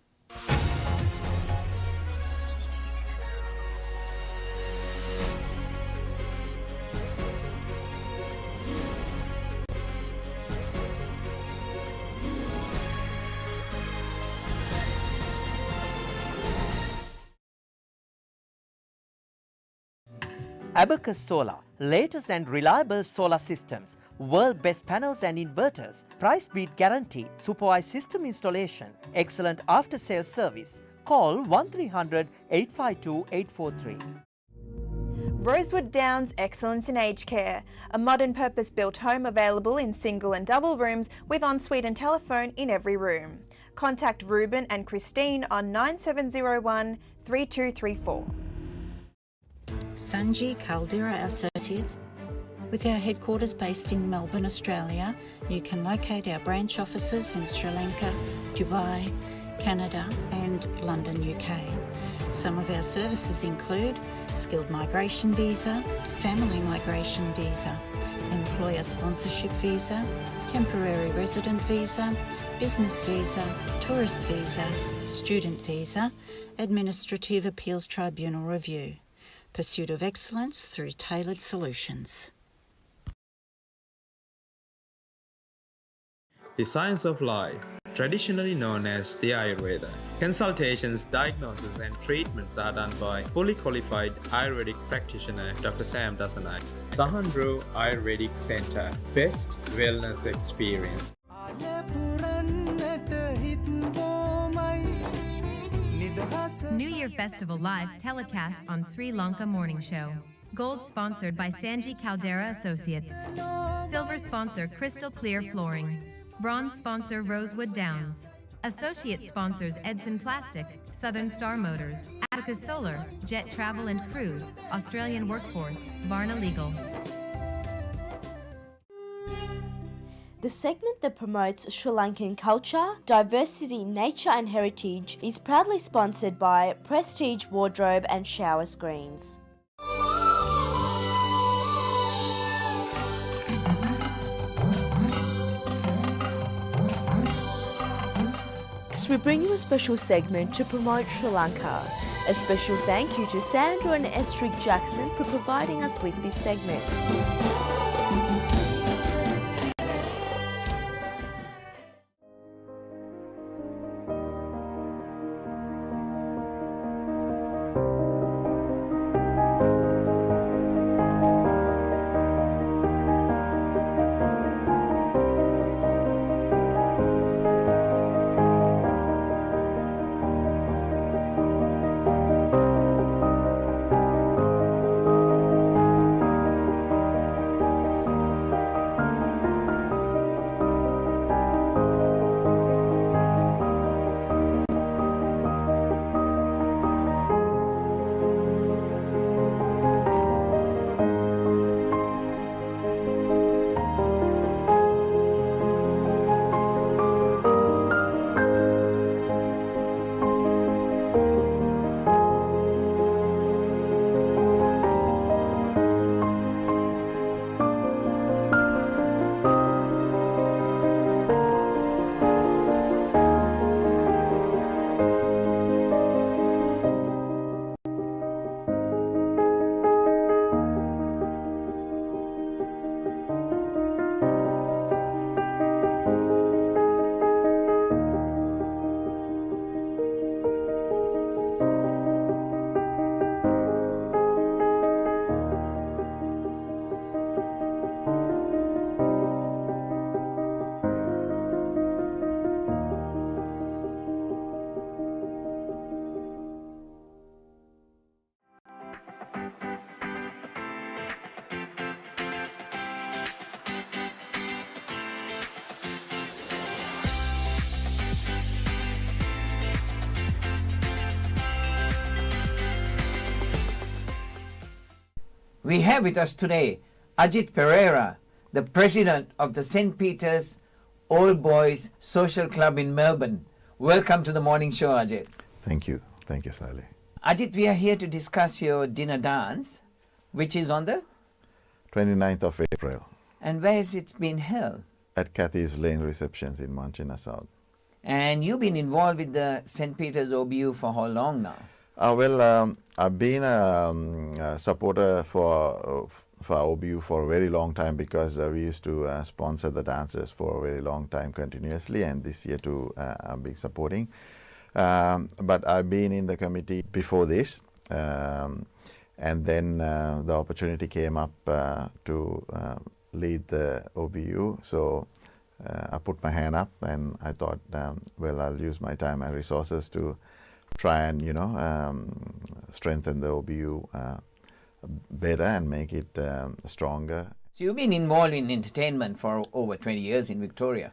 Speaker 5: Abacus Solar, latest and reliable solar systems, world best panels and inverters, price beat guarantee, supervised system installation, excellent after sales service. Call 1300 852 843.
Speaker 6: Rosewood Downs Excellence in Aged Care, a modern purpose-built home available in single and double rooms with ensuite and telephone in every room. Contact Ruben and Christine on 9701 3234.
Speaker 7: Sanji Caldera Associates. With our headquarters based in Melbourne, Australia, you can locate our branch offices in Sri Lanka, Dubai, Canada and London, UK. Some of our services include skilled migration visa, family migration visa, employer sponsorship visa, temporary resident visa, business visa, tourist visa, student visa, administrative appeals tribunal review. Pursuit of excellence through tailored solutions.
Speaker 8: The science of life, traditionally known as the Ayurveda. Consultations, diagnosis and treatments are done by fully qualified Ayurvedic practitioner Dr. Sam Dasanai. Sahandro Ayurvedic Center, best wellness experience.
Speaker 9: New Year Festival Live telecast on Sri Lanka Morning Show. Gold sponsored by Sanji Caldera Associates. Silver sponsor Crystal Clear Flooring. Bronze sponsor Rosewood Downs. Associate sponsors Edson Plastic, Southern Star Motors, Abacus Solar, Jet Travel and Cruise, Australian Workforce, Varna Legal.
Speaker 21: The segment that promotes Sri Lankan culture, diversity, nature and heritage is proudly sponsored by Prestige Wardrobe and Shower Screens. We bring you a special segment to promote Sri Lanka. A special thank you to Sandra and Estrid Jackson for providing us with this segment.
Speaker 2: We have with us today Ajit Pereira, the president of the St. Peter's All Boys Social Club in Melbourne. Welcome to the morning show, Ajit.
Speaker 22: Thank you. Thank you, Sally.
Speaker 2: Ajit, we are here to discuss your dinner dance, which is on the
Speaker 22: 29th of April
Speaker 2: and where has it been held?
Speaker 22: at Cathy's Lane Receptions in Manchina South.
Speaker 2: And you've been involved with the St. Peter's OBU for how long now?
Speaker 22: I've been a supporter for OBU for a very long time because we used to sponsor the dancers for a very long time continuously, and this year too I've been supporting. But I've been in the committee before this, and then the opportunity came up to lead the OBU. So I put my hand up and I thought, well, I'll use my time and resources to try and, strengthen the OBU better and make it stronger.
Speaker 2: So you've been involved in entertainment for over 20 years in Victoria.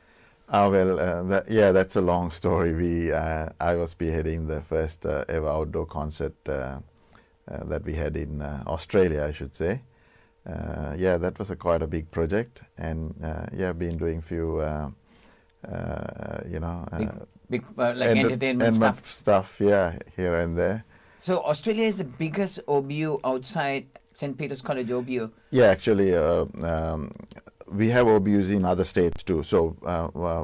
Speaker 22: That's a long story. I was spearheading the first ever outdoor concert that we had in Australia, I should say. That was quite a big project, and I've been doing few,
Speaker 2: entertainment
Speaker 22: stuff, here and there.
Speaker 2: So Australia is the biggest OBU outside St. Peter's College OBU?
Speaker 22: Yeah, actually, we have OBUs in other states too. So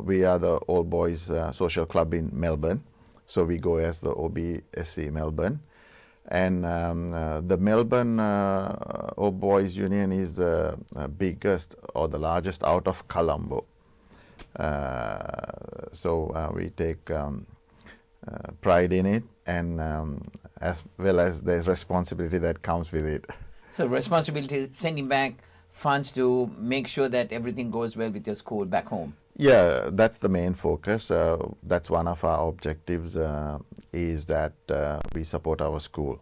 Speaker 22: we are the All Boys Social Club in Melbourne. So we go as the OBSC Melbourne. And the Melbourne All Boys Union is the biggest or the largest out of Colombo. So we take pride in it, and as well as there's responsibility that comes with it.
Speaker 2: So responsibility is sending back funds to make sure that everything goes well with your school back home.
Speaker 22: Yeah, that's the main focus. That's one of our objectives, is that we support our school.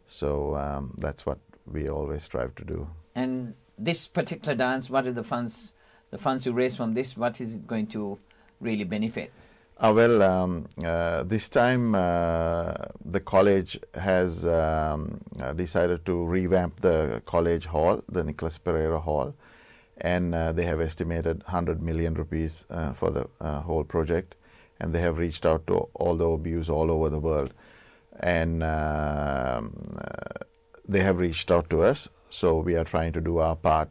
Speaker 22: So that's what we always strive to do.
Speaker 2: And this particular dance, what are the funds you raise from this, what is it going to really benefit?
Speaker 22: This time the college has decided to revamp the college hall, the Nicholas Pereira Hall, and they have estimated 100 million rupees for the whole project, and they have reached out to all the OBUs all over the world, and they have reached out to us, so we are trying to do our part,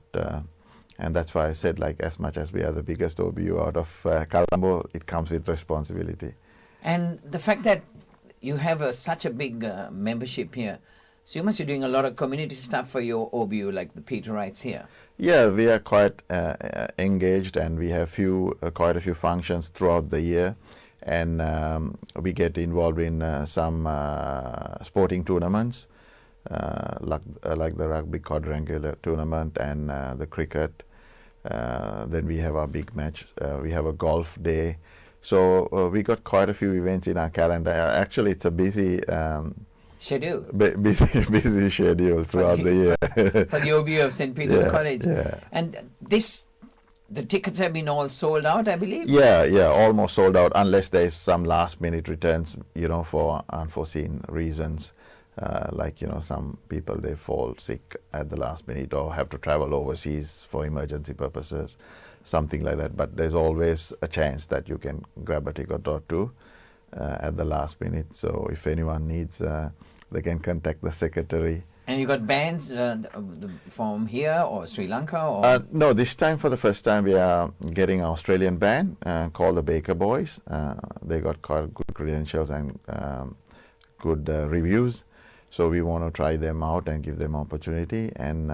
Speaker 22: and that's why I said, as much as we are the biggest OBU out of Colombo, it comes with responsibility.
Speaker 2: And the fact that you have such a big membership here, so you must be doing a lot of community stuff for your OBU, like the Peterites here.
Speaker 22: Yeah, we are quite engaged, and we have quite a few functions throughout the year, and we get involved in some sporting tournaments, like the rugby quadrangular tournament and the cricket. Then we have our big match. We have a golf day. So we got quite a few events in our calendar. Actually, it's a busy
Speaker 2: schedule.
Speaker 22: Busy schedule throughout the year.
Speaker 2: For the OBU of St. Peter's College.
Speaker 22: Yeah.
Speaker 2: And the tickets have been all sold out, I believe?
Speaker 22: Yeah, almost sold out, unless there's some last minute returns, for unforeseen reasons. Some people, they fall sick at the last minute or have to travel overseas for emergency purposes, something like that. But there's always a chance that you can grab a ticket or two at the last minute. So if anyone needs, they can contact the secretary.
Speaker 2: And you got bands from here or Sri Lanka? Or?
Speaker 22: No, this time for the first time we are getting an Australian band called the Baker Boys. They got quite good credentials and good reviews. So we want to try them out and give them opportunity. And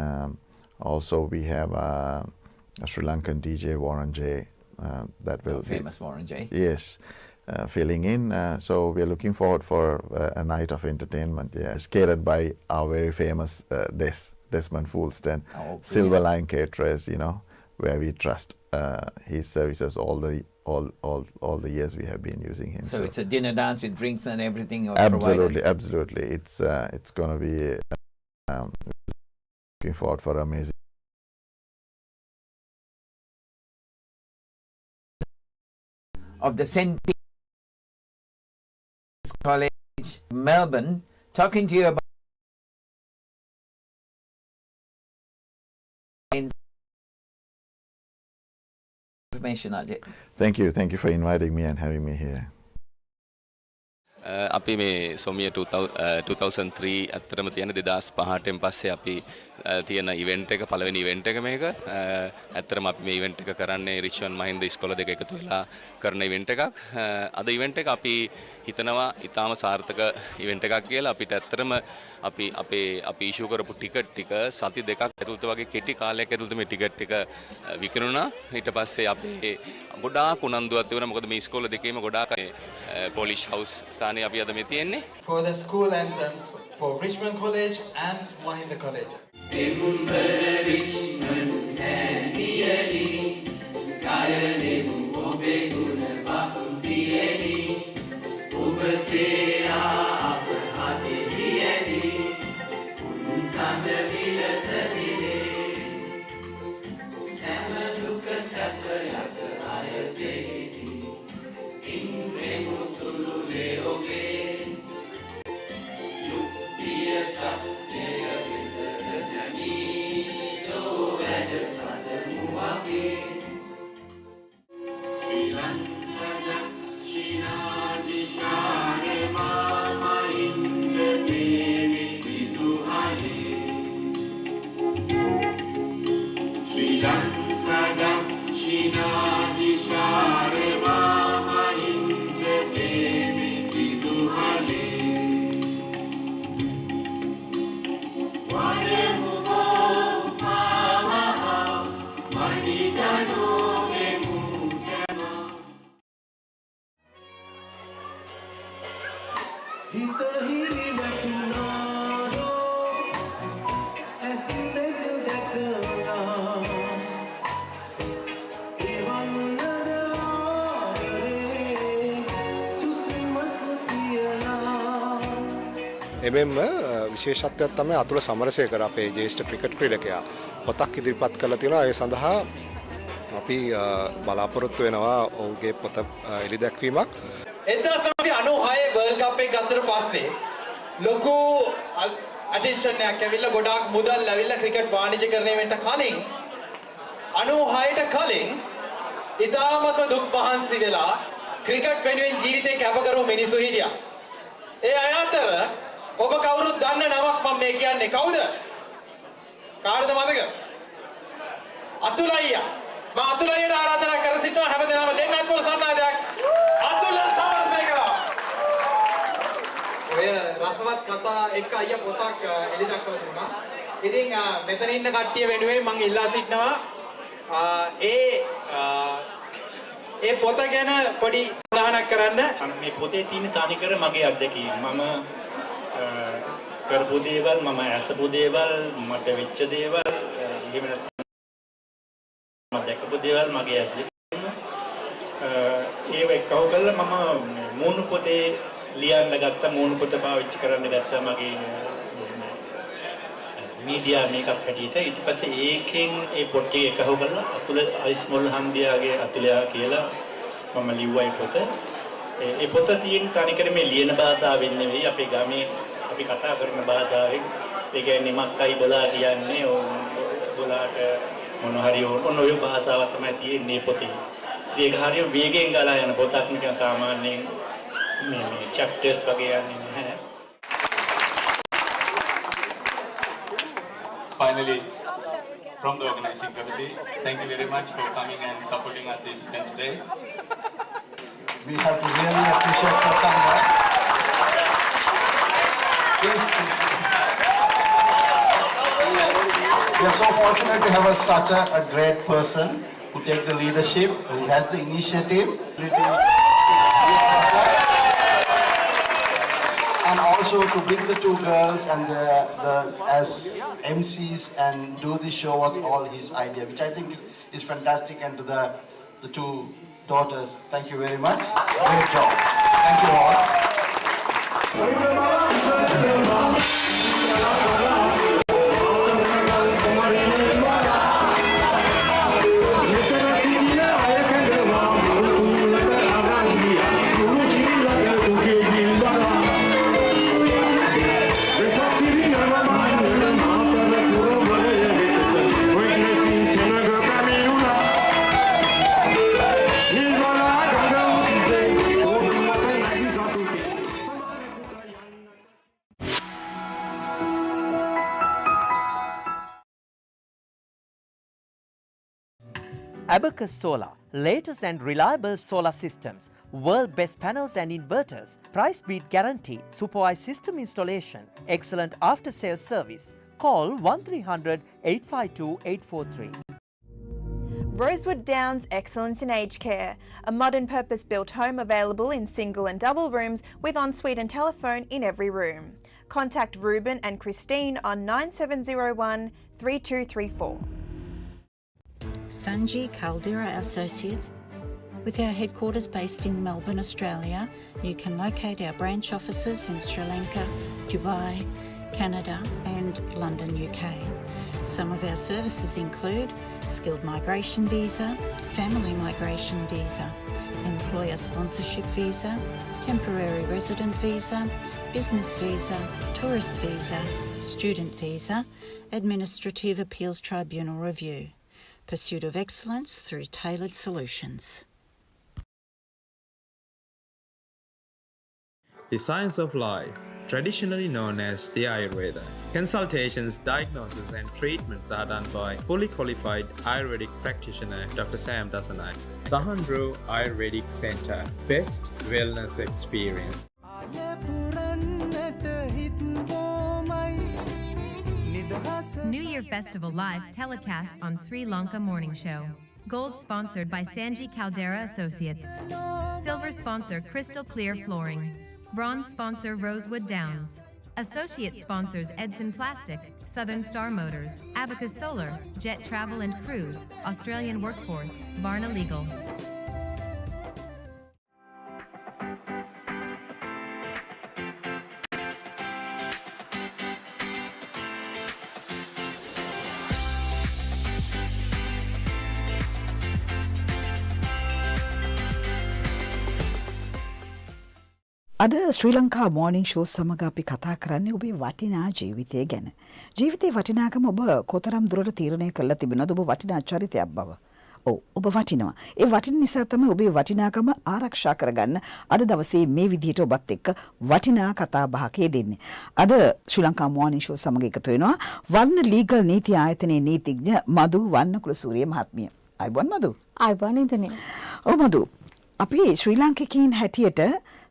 Speaker 22: also we have a Sri Lankan DJ, Warren J. That will
Speaker 2: famous Warren J.
Speaker 22: Yes, filling in. So we are looking forward for a night of entertainment. Yeah, catered by our very famous Desmond Foolston, Silver Line Caterers. Where we trust his services all the years we have been using him.
Speaker 2: So it's a dinner dance with drinks and everything.
Speaker 22: Absolutely. It's going to be looking forward for amazing.
Speaker 2: Of the St. Peter's College, Melbourne, talking to you about information, Ajit.
Speaker 22: Thank you for inviting me and having me here.
Speaker 3: අපි මේ සොමිය 2003 අත්‍තරම තියෙන 2005න් පස්සේ අපි තියෙන event එක පළවෙනි event එක මේක ඇත්තටම අපි මේ ඉවෙන්ට් එක කරන්නේ රිච්මන්ඩ් මහින්ද ඉස්කෝල දෙක එකතු වෙලා කරන ඉවෙන්ට් එකක්. අද ඉවෙන්ට් එක අපි හිතනවා ඊටාම සාර්ථක ඉවෙන්ට් එකක් කියලා. අපිට ඇත්තටම අපි ඉෂුව කරපු ටිකට් ටික සති දෙකක් ඇතුළත වගේ කෙටි කාලයක් ඇතුළත මේ ටිකට් ටික විකිණුණා. ඊට පස්සේ අපේ ගොඩාක් උනන්දුවක් තිබුණා. මොකද මේ ඉස්කෝල දෙකේම ගොඩාක් පොලිෂ් හවුස් ස්ථානයේ අපි අද මේ තියෙන්නේ.
Speaker 4: For the school anthems for Richmond College and Mahinda College.
Speaker 23: එමෙන්ම විශේෂත්වයක් තමයි අතුල සමරසේකර අපේ ජ්‍යෙෂ්ඨ ක්‍රිකට් ක්‍රීඩකයා පොතක් ඉදිරිපත් කළා තියෙනවා. ඒ සඳහා අපි බලාපොරොත්තු වෙනවා ඔහුගේ පොත එළි දැක්වීමක්.
Speaker 4: 1996 වර්ල්ඩ් කප් එක ගත්තට පස්සේ ලොකු අටෙන්ෂන් එකක් ඇවිල්ලා ගොඩාක් මුදල් ඇවිල්ලා ක්‍රිකට් වාණිජකරණය වෙන්න කලින් 96ට කලින් ඉතාමත්ම දුක් මහන්සි වෙලා ක්‍රිකට් වෙනුවෙන් ජීවිතේ කැප කරපු මිනිස්සු හිටියා. ඒ අය අතර ඔබ කවුරුත් දන්න නමක් මම මේ කියන්නේ කවුද? කාටද මතක? අතුල අයියා. මම අතුල අයියට ආරාධනා කර සිටිනවා හැමදෙනාම දෙන්නත් පොර සන්නාදයක්. අතුල සමරසේකර. ඔය රසවත් කතා එක්ක අයියා පොතක් එලි දක්වලා තිබුණා. ඉතින් මෙතන ඉන්න කට්ටිය වෙනුවෙන් මම ඉල්ලා සිටිනවා ඒ පොත ගැන පොඩි සඳහනක් කරන්න.
Speaker 24: මේ පොතේ තියෙන තනිකර මගේ අත්දැකීම්. මම කරපු දේවල්, මම ඇසපු දේවල්, මට වෙච්ච දේවල්, එහෙම නැත්නම් මම දැකපු දේවල් මගේ ඇස් දෙකෙන් ඒව එක්කව කළා මම මූණු පොතේ ලියන්න ගත්තා. මූණු පොත පාවිච්චි කරන්න ගත්තා මගේ මීඩියා මේකක් හැටියට. ඊට පස්සේ ඒකෙන් ඒ පොත් ටික එකහුව කරලා අතුල අයිස්මොල් හන්දියාගේ අතුලයා කියලා මම ලිව්වා ඒ පොත. ඒ පොත තියෙන තනිකර මේ ලියන භාෂාවෙන් නෙවෙයි අපේ ගමේ අපි කතා කරන භාෂාවෙන්. ඒ කියන්නේ මක්කයි බලා කියන්නේ බලාට මොන හරි ඔන්න ඔය භාෂාව තමයි තියෙන්නේ පොතේ. ඒක හරිය වේගෙන් ගලා යන පොතක් නිකන් සාමාන්‍යයෙන් මේ චැප්ටර්ස් වගේ යන්නේ නැහැ.
Speaker 25: Finally, from the organizing committee, thank you very much for coming and supporting us this event today.
Speaker 26: We have to really appreciate Prasanga. We are so fortunate to have such a great person who take the leadership, who has the initiative, and also to bring the two girls and the as MCs and do the show was all his idea, which I think is fantastic. And to the two daughters, thank you very much. Great job. Thank you all.
Speaker 27: Witness
Speaker 5: Abacus Solar, latest and reliable solar systems, world best panels and inverters, price beat guarantee, supervised system installation, excellent after sales service. Call 1300 852 843.
Speaker 6: Rosewood Downs Excellence in Aged Care, a modern purpose-built home available in single and double rooms with ensuite and telephone in every room. Contact Ruben and Christine on 9701 3234.
Speaker 7: Sanji Caldera Associates. With our headquarters based in Melbourne, Australia, you can locate our branch offices in Sri Lanka, Dubai, Canada and London, UK. Some of our services include skilled migration visa, family migration visa, employer sponsorship visa, temporary resident visa, business visa, tourist visa, student visa, administrative appeals tribunal review. Pursuit of excellence through tailored solutions.
Speaker 8: The science of life, traditionally known as the Ayurveda. Consultations, diagnosis and treatments are done by fully qualified Ayurvedic practitioner Dr. Sam Dasanai. Sahandro Ayurvedic Center, best wellness experience.
Speaker 9: New Year Festival Live telecast on Sri Lanka Morning Show. Gold sponsored by Sanji Caldera Associates. Silver sponsor Crystal Clear Flooring. Bronze sponsor Rosewood Downs. Associate sponsors Edson Plastic, Southern Star Motors, Abacus Solar, Jet Travel and Cruise, Australian Workforce, Varna Legal.
Speaker 1: අද ශ්‍රී Lanka morning show සමග අපි කතා කරන්නේ ඔබේ වටිනා ජීවිතය ගැන. ජීවිතේ වටිනාකම ඔබ කොතරම් දුරට තීරණය කරලා තිබෙනවද ඔබ වටිනා චරිතයක් බව? ඔව් ඔබ වටිනවා. ඒ වටින නිසා තමයි ඔබේ වටිනාකම ආරක්ෂා කරගන්න අද දවසේ මේ විදිහට ඔබත් එක්ක වටිනා කතා බහක යෙදෙන්නේ. අද ශ්‍රී ලංකා මෝර්නිං ෂෝ සමග එකතු වෙනවා වර්ණ ලීගල් නීති ආයතනයේ නීතිඥ මදු වන්නකුලසූරිය මහත්මිය. අයබෝන් මදු.
Speaker 10: අයබෝන් ඉදනේ.
Speaker 1: ඔව් මදු. අපි ශ්‍රී ලාංකිකයින් හැටියට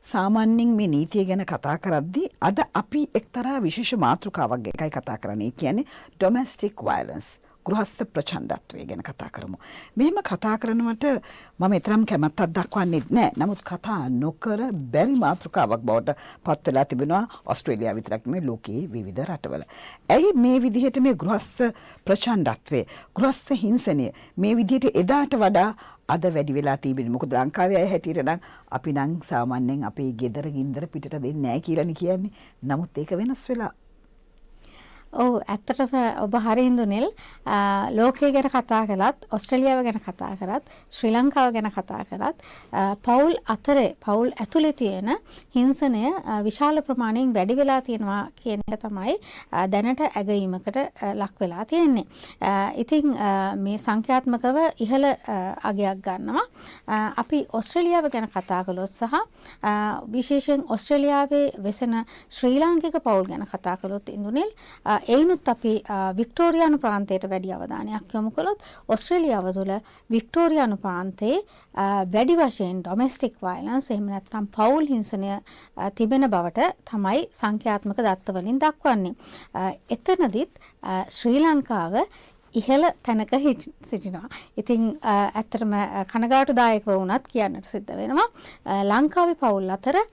Speaker 1: සාමාන්‍යයෙන් මේ නීතිය ගැන කතා කරද්දී අද අපි එක්තරා විශේෂ මාතෘකාවක් එකයි කතා කරන්නේ. කියන්නේ domestic violence, ගෘහස්ත ප්‍රචණ්ඩත්වය ගැන කතා කරමු. මෙහෙම කතා කරනවට මම තරම් කැමැත්තක් දක්වන්නේ නැහැ. නමුත් කතා නොකර බැරි මාතෘකාවක් බවට පත් වෙලා තිබෙනවා ඕස්ට්‍රේලියාව විතරක් නෙමෙයි ලෝකයේ විවිධ රටවල. ඇයි මේ විදිහට මේ ගෘහස්ත ප්‍රචණ්ඩත්වය, ගෘහස්ත හිංසනය මේ විදිහට එදාට වඩා අද වැඩි වෙලා තිබෙන්නේ? මොකද ලංකාවේ අය හැටියට නම් අපි නම් සාමාන්‍යයෙන් අපේ ගෙදර ගින්දර පිටට දෙන්නේ නැහැ කියලානේ කියන්නේ. නමුත් ඒක වෙනස් වෙලා.
Speaker 10: ඔව් ඇත්තටම ඔබ හරියින් දුනිල් ලෝකයේ ගැන කතා කළත් ඕස්ට්‍රේලියාව ගැන කතා කරත් ශ්‍රී ලංකාව ගැන කතා කරත් පවුල් අතරේ පවුල් ඇතුලේ තියෙන හිංසනය විශාල ප්‍රමාණයෙන් වැඩි වෙලා තියෙනවා කියන එක තමයි දැනට ඇගීමකට ලක් වෙලා තියෙන්නේ. ඉතින් මේ සංඛ්‍යාත්මකව ඉහළ අගයක් ගන්නවා. අපි ඕස්ට්‍රේලියාව ගැන කතා කළොත් සහ විශේෂයෙන් ඕස්ට්‍රේලියාවේ වෙසෙන ශ්‍රී ලාංකික පවුල් ගැන කතා කළොත් ඉන්දුනිල් එයිනුත් අපි වික්ටෝරියානු ප්‍රාන්තයට වැඩි අවධානයක් යොමු කළොත් ඕස්ට්‍රේලියාව තුළ වික්ටෝරියානු ප්‍රාන්තයේ වැඩි වශයෙන් ඩොමෙස්ටික් වයලන්ස් එහෙම නැත්නම් පවුල් හිංසනය තිබෙන බවට තමයි සංඛ්‍යාත්මක දත්ත වලින් දක්වන්නේ. එතනදිත් ශ්‍රී ලංකාව ඉහළ තැනක සිටිනවා. ඉතින් ඇත්තටම කනගාටුදායකව වුණත් කියන්නට සිද්ධ වෙනවා. ලංකාවේ පවුල් අතර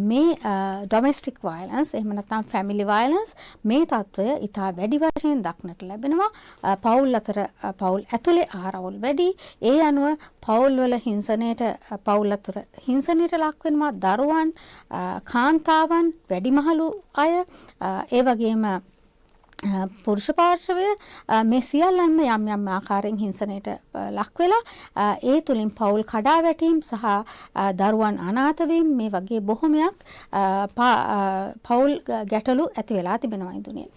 Speaker 10: මේ ඩොමෙස්ටික් වයලන්ස් එහෙම නැත්නම් ෆැමිලි වයලන්ස් මේ තත්ත්වය ඉතා වැඩි වශයෙන් දක්නට ලැබෙනවා. පවුල් අතර පවුල් ඇතුලේ ආරවුල් වැඩි. ඒ අනුව පවුල් වල හිංසනයට පවුල් අතර හිංසනයට ලක් වෙනවා දරුවන්, කාන්තාවන්, වැඩිමහලු අය, ඒ වගේම පුරුෂ පාර්ශවය මේ සියල්ලන්ම යම් යම් ආකාරයෙන් හිංසනයට ලක් වෙලා ඒ තුලින් පවුල් කඩා වැටීම් සහ දරුවන් අනාථ වීම මේ වගේ බොහොමයක් පවුල් ගැටලු ඇති වෙලා තිබෙනවා ඉදුනේ.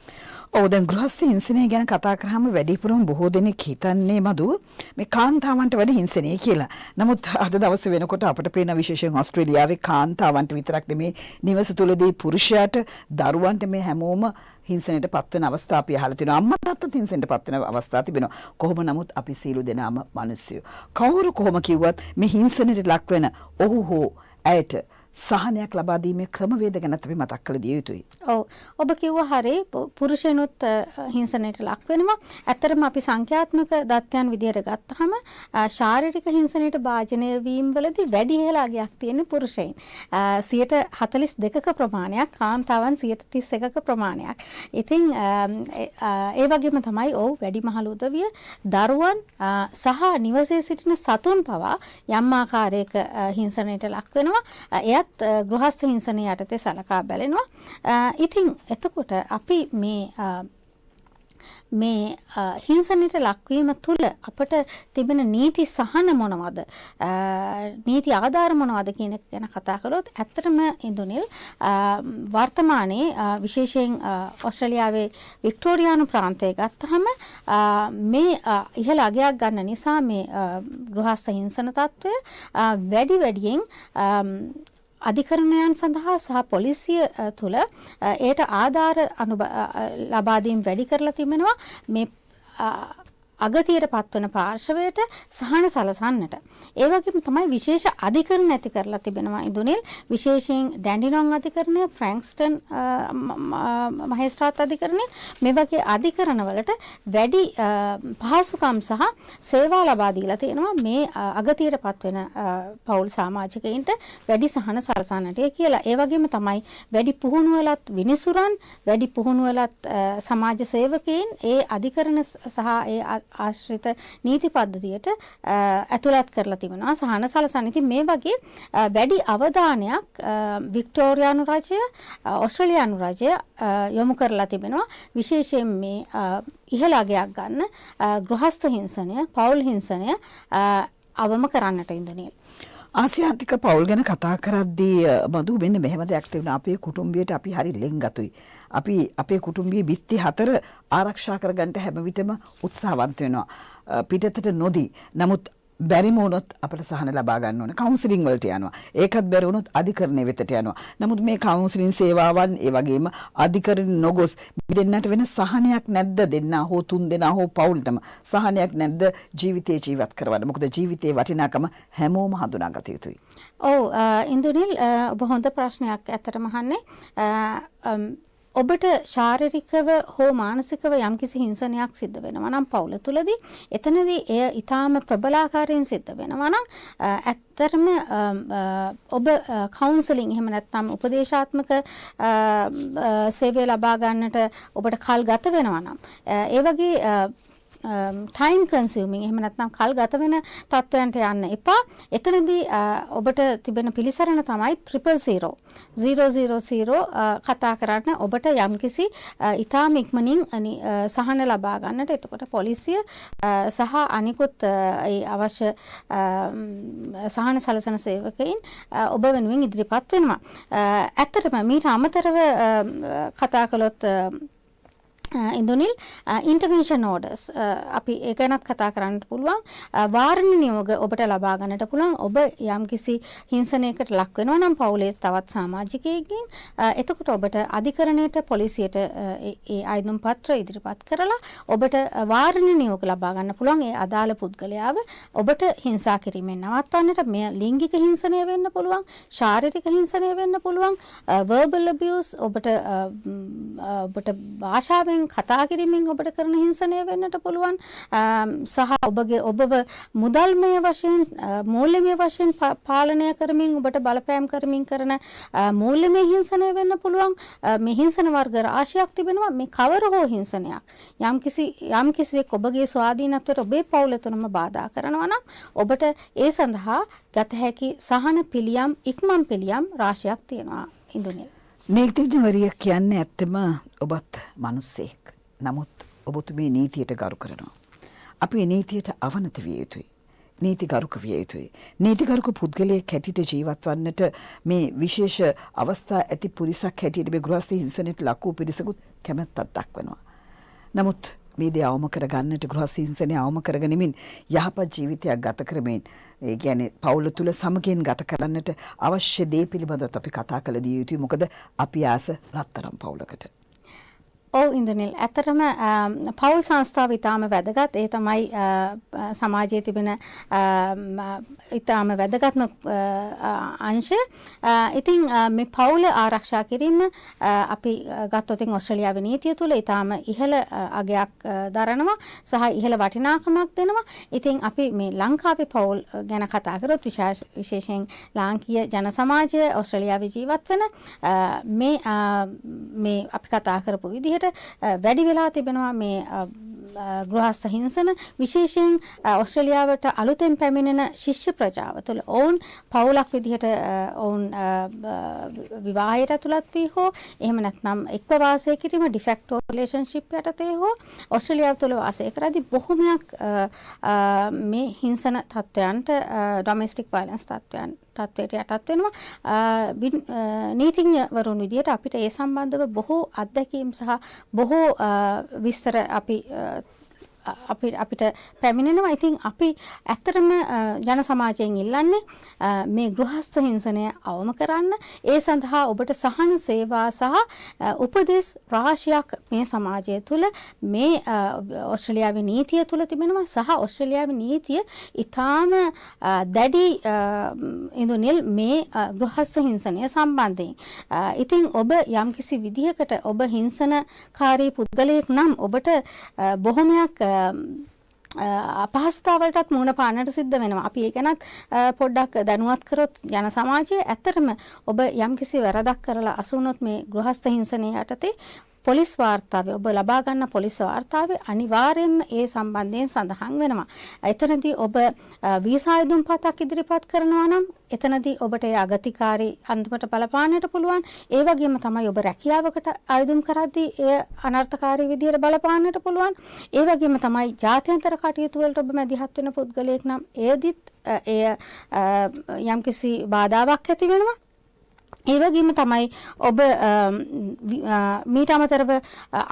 Speaker 1: ඔව් දැන් ගෘහස්ත හිංසනය ගැන කතා කරාම වැඩිපුරම බොහෝ දෙනෙක් හිතන්නේ මදු මේ කාන්තාවන්ට වැඩි හිංසනය කියලා. නමුත් අද දවසේ වෙනකොට අපිට පේන විශේෂයෙන් ඕස්ට්‍රේලියාවේ කාන්තාවන්ට විතරක් නෙමේ නිවස තුලදී පුරුෂයාට දරුවන්ට මේ හැමෝම හිංසනයට පත්වන අවස්ථා අපි අහලා තියෙනවා. අම්මා තාත්තත් හිංසනයට පත්වන අවස්ථා තිබෙනවා. කොහොම නමුත් අපි සියලු දෙනාම මිනිස්සුયો. කවුරු කොහොම කිව්වත් මේ හිංසනයට ලක් වෙන ඔහු හෝ ඇයට සහනයක් ලබා දීමේ ක්‍රමවේද ගැන අපි මතක් කළ දිය යුතුයි.
Speaker 10: ඔව් ඔබ කිව්වා හරි පුරුෂයනුත් හිංසනයට ලක් වෙනවා. ඇත්තටම අපි සංඛ්‍යාත්මක දත්තයන් විදිහට ගත්තාම ශාරීරික හිංසනයට භාජනය වීම වලදී වැඩි ඉහළ අගයක් තියෙන පුරුෂයන්. 42ක ප්‍රමාණයක් කාන්තාවන් 31ක ප්‍රමාණයක්. ඉතින් ඒ වගේම තමයි ඔව් වැඩිමහල් උදවිය දරුවන් සහ නිවසේ සිටින සතුන් පවා යම් ආකාරයක හිංසනයට ලක් වෙනවා. එයත් ගෘහස්ත හිංසනය යටතේ සලකා බැලෙනවා. ඉතින් එතකොට අපි මේ හිංසනයට ලක්වීම තුළ අපට තිබෙන නීති සහන මොනවද, නීති ආධාර මොනවද කියන එක ගැන කතා කළොත් ඇත්තටම ඉන්දුනිල් වර්තමානයේ විශේෂයෙන් ඕස්ට්‍රේලියාවේ වික්ටෝරියානු ප්‍රාන්තය ගත්තහම මේ ඉහළ අගයක් ගන්න නිසා මේ ගෘහස්ත හිංසන තත්ත්වය වැඩියෙන් අධිකරණයන් සඳහා සහ පොලිසිය තුළ ඒට ආධාර ලබා දීම වැඩි කරලා තිබෙනවා මේ අගතියට පත්වන පාර්ශවයට සහන සලසන්නට. ඒ වගේම තමයි විශේෂ අධිකරණ ඇති කරලා තිබෙනවා ඉන්දුනිල්. විශේෂයෙන් ඩැන්ඩිනොන් අධිකරණය, ෆ්‍රැන්ක්ස්ටන් මහේස්ත්‍රාත් අධිකරණය මේ වගේ අධිකරණවලට වැඩි පහසුකම් සහ සේවා ලබා දීලා තියෙනවා මේ අගතියට පත්වන පෞල් සමාජිකයින්ට වැඩි සහන සලසන්නට කියලා. ඒ වගේම තමයි වැඩි පුහුණුවලත් විනිසුරන්, වැඩි පුහුණුවලත් සමාජ සේවකයන් ඒ අධිකරණ සහ ඒ ආශ්‍රිත නීති පද්ධතියට ඇතුළත් කරලා තිබෙනවා සහන සලසන. ඉතින් මේ වගේ වැඩි අවධානයක් වික්ටෝරියානු රජය, ඕස්ට්‍රේලියානු රජය යොමු කරලා තිබෙනවා විශේෂයෙන් මේ ඉහළ අගයක් ගන්න ගෘහස්ත හිංසනය, පෞල් හිංසනය අවම කරන්නට ඉන්දුනිල්.
Speaker 1: ආසියාතික පෞල් ගැන කතා කරද්දී මදු මෙන්න මෙහෙම දෙයක් තිබුණා. අපේ කුටුම්බයට අපි හරි ලෙන්ගතුයි. අපි අපේ කුටුම්බයේ බිත්ති 4 ආරක්ෂා කරගන්න හැම විටම උත්සාහවන්ත වෙනවා. පිටතට නොදී. නමුත් බැරිම වුණොත් අපිට සහන ලබා ගන්න ඕන. කවුන්සලින් වලට යනවා. ඒකත් බැරි වුණොත් අධිකරණය වෙතට යනවා. නමුත් මේ කවුන්සලින් සේවාවන් ඒ වගේම අධිකරණ නොගොස් දෙන්නට වෙන සහනයක් නැද්ද? දෙන්නා හෝ තුන් දෙනා හෝ පවුලටම සහනයක් නැද්ද ජීවිතේ ජීවත් කරවන්න? මොකද ජීවිතේ වටිනාකම හැමෝම හඳුනාගත යුතුයි.
Speaker 10: ඔව් ඉන්දුනිල් ඔබ හොඳ ප්‍රශ්නයක් ඇත්තටම අහන්නේ. ඔබට ශාරීරිකව හෝ මානසිකව යම්කිසි හිංසනයක් සිද්ධ වෙනවා නම් පවුල තුලදී එතනදී එය ඊටාම ප්‍රබලාකාරයෙන් සිද්ධ වෙනවා නම් ඇත්තටම ඔබ කවුන්සලින් එහෙම නැත්නම් උපදේශාත්මක සේවය ලබා ගන්නට ඔබට කල් ගත වෙනවා නම් ඒ වගේ time consuming එහෙම නැත්නම් කල් ගත වෙන තත්වයන්ට යන්න එපා. එතනදී ඔබට තිබෙන පිළිසරණ තමයි 000 කතා කරන්න ඔබට යම්කිසි ඉතාම ඉක්මනින් සහන ලබා ගන්නට. එතකොට පොලිසිය සහ අනිකුත් ඒ අවශ්‍ය සහන සලසන සේවකයින් ඔබ වෙනුවෙන් ඉදිරිපත් වෙනවා. ඇත්තටම මීට අමතරව කතා කළොත් ඉන්දුනිල් ඉන්ටර්වෙන්ෂන් ඕඩර්ස් අපි ඒ ගැනත් කතා කරන්නට පුළුවන්. වාරණ නියෝග ඔබට ලබා ගන්නට පුළුවන්. ඔබ යම්කිසි හිංසනයකට ලක් වෙනවා නම් පවුලේ තවත් සමාජිකයෙක්ගෙන් එතකොට ඔබට අධිකරණයට පොලිසියට ඒ ආයුධම් පත්‍ර ඉදිරිපත් කරලා ඔබට වාරණ නියෝග ලබා ගන්න පුළුවන්. ඒ අදාළ පුද්ගලයාව ඔබට හිංසා කිරීමෙන් නවත්වන්නට. මෙය ලිංගික හිංසනය වෙන්න පුළුවන්, ශාරීරික හිංසනය වෙන්න පුළුවන්, verbal abuse ඔබට භාෂාවෙන් කතා කිරීමෙන් ඔබට කරන හිංසනය වෙන්නට පුළුවන්. සහ ඔබව මුදල්මය වශයෙන්, මූල්‍යමය වශයෙන් පාලනය කරමින් ඔබට බලපෑම් කරමින් කරන මූල්‍යමය හිංසනය වෙන්න පුළුවන්. මේ හිංසන වර්ග රාශියක් තිබෙනවා. මේ කවර හෝ හිංසනයක් යම්කිසිවෙක් ඔබගේ ස්වාධීනත්වයට ඔබේ පවුල තුනම බාධා කරනවා නම් ඔබට ඒ සඳහා ගත හැකි සහන පිළියම්, ඉක්මන් පිළියම් රාශියක් තියෙනවා ඉන්දුනිල්.
Speaker 1: නීතිඥවරිය කියන්නේ ඇත්තම ඔබත් මිනිස්සෙක්. නමුත් ඔබතුමී නීතියට ගරු කරනවා. අපි නීතියට අවනත විය යුතුයි. නීතිගරුක විය යුතුයි. නීතිගරුක පුද්ගලයෙක් හැටියට ජීවත් වන්නට මේ විශේෂ අවස්ථා ඇති පුරිසක් හැටියට මේ ගෘහස්ත හිංසනයට ලක් වූ පිරිසකුත් කැමැත්තක් දක්වනවා. නමුත් මේ දේ අවම කරගන්නට ගෘහස්ත හිංසනය අවම කරගනිමින් යහපත් ජීවිතයක් ගත කරමින් ඒ කියන්නේ පවුල තුල සමගින් ගත කරන්නට අවශ්‍ය දේ පිළිබඳව අපි කතා කළ දිය යුතුයි. මොකද අපි ආස රත්තරන් පවුලකට.
Speaker 10: ඔව් ඉන්ද්‍රනිල් ඇත්තටම පෞල් සංස්ථාව ඉතාම වැදගත්. ඒ තමයි සමාජයේ තිබෙන ඉතාම වැදගත්ම අංශය. ඉතින් මේ පෞල ආරක්ෂා කිරීම අපි ගත්තොත් ඕස්ට්‍රේලියාවේ නීතිය තුළ ඉතාම ඉහළ අගයක් දරනවා සහ ඉහළ වටිනාකමක් දෙනවා. ඉතින් අපි මේ ලංකාවේ පෞල් ගැන කතා කරොත් විශේෂයෙන් ලාංකීය ජන සමාජය ඕස්ට්‍රේලියාවේ ජීවත් වෙන මේ අපි කතා කරපු විදිහට වැඩි වෙලා තිබෙනවා මේ ගෘහස්ත හිංසන විශේෂයෙන් ඕස්ට්‍රේලියාවට අලුතෙන් පැමිණෙන ශිෂ්‍ය ප්‍රජාව තුළ ඔවුන් පවුලක් විදිහට ඔවුන් විවාහයට ඇතුළත් වී හෝ එහෙම නැත්නම් එක්ව වාසය කිරීම ඩිෆැක්ටෝ රිලේෂන්ෂිප් යටතේ හෝ ඕස්ට්‍රේලියාව තුළ වාසය කරද්දී බොහොමයක් මේ හිංසන තත්ත්වයන්ට ඩොමෙස්ටික් වයලන්ස් තත්ත්වයට යටත් වෙනවා. නීතිඥවරුන් විදිහට අපිට ඒ සම්බන්ධව බොහෝ අත්දැකීම් සහ බොහෝ විස්තර අපිට පැමිණෙනවා. ඉතින් අපි ඇත්තටම ජන සමාජයෙන් ඉල්ලන්නේ මේ ගෘහස්ත හිංසනය අවම කරන්න. ඒ සඳහා ඔබට සහන සේවා සහ උපදෙස් රාශියක් මේ සමාජය තුළ මේ ඕස්ට්‍රේලියාවේ නීතිය තුළ තිබෙනවා. සහ ඕස්ට්‍රේලියාවේ නීතිය ඊටාම දැඩි ඉන්දුනිල් මේ ගෘහස්ත හිංසනය සම්බන්ධයෙන්. ඉතින් ඔබ යම්කිසි විදිහකට ඔබ හිංසනකාරී පුද්ගලයෙක් නම් ඔබට බොහොමයක් අපහසුතාවලටත් මුහුණ පාන්නට සිද්ධ වෙනවා. අපි ඒ ගැනත් පොඩ්ඩක් දැනුවත් කරොත් ජන සමාජයේ ඇත්තටම ඔබ යම්කිසි වැරදක් කරලා අසුනොත් මේ ගෘහස්ත හිංසනය යටතේ පොලිස් වාර්තාවේ ඔබ ලබා ගන්න පොලිස් වාර්තාවේ අනිවාර්යයෙන්ම ඒ සම්බන්ධයෙන් සඳහන් වෙනවා. එතනදී ඔබ වීසා අයදුම් පතක් ඉදිරිපත් කරනවා නම් එතනදී ඔබට ඒ අගතිකාරී අන්තිමට බලපාන්නට පුළුවන්. ඒ වගේම තමයි ඔබ රැකියාවකට අයදුම් කරද්දී ඒ අනර්ථකාරී විදියට බලපාන්නට පුළුවන්. ඒ වගේම තමයි ජාත්‍යන්තර කටයුතු වලට ඔබ මැදිහත් වෙන පුද්ගලයෙක් නම් එයදිත් යම්කිසි බාධාවක් ඇති වෙනවා. ඒ වගේම තමයි ඔබ මීට අමතරව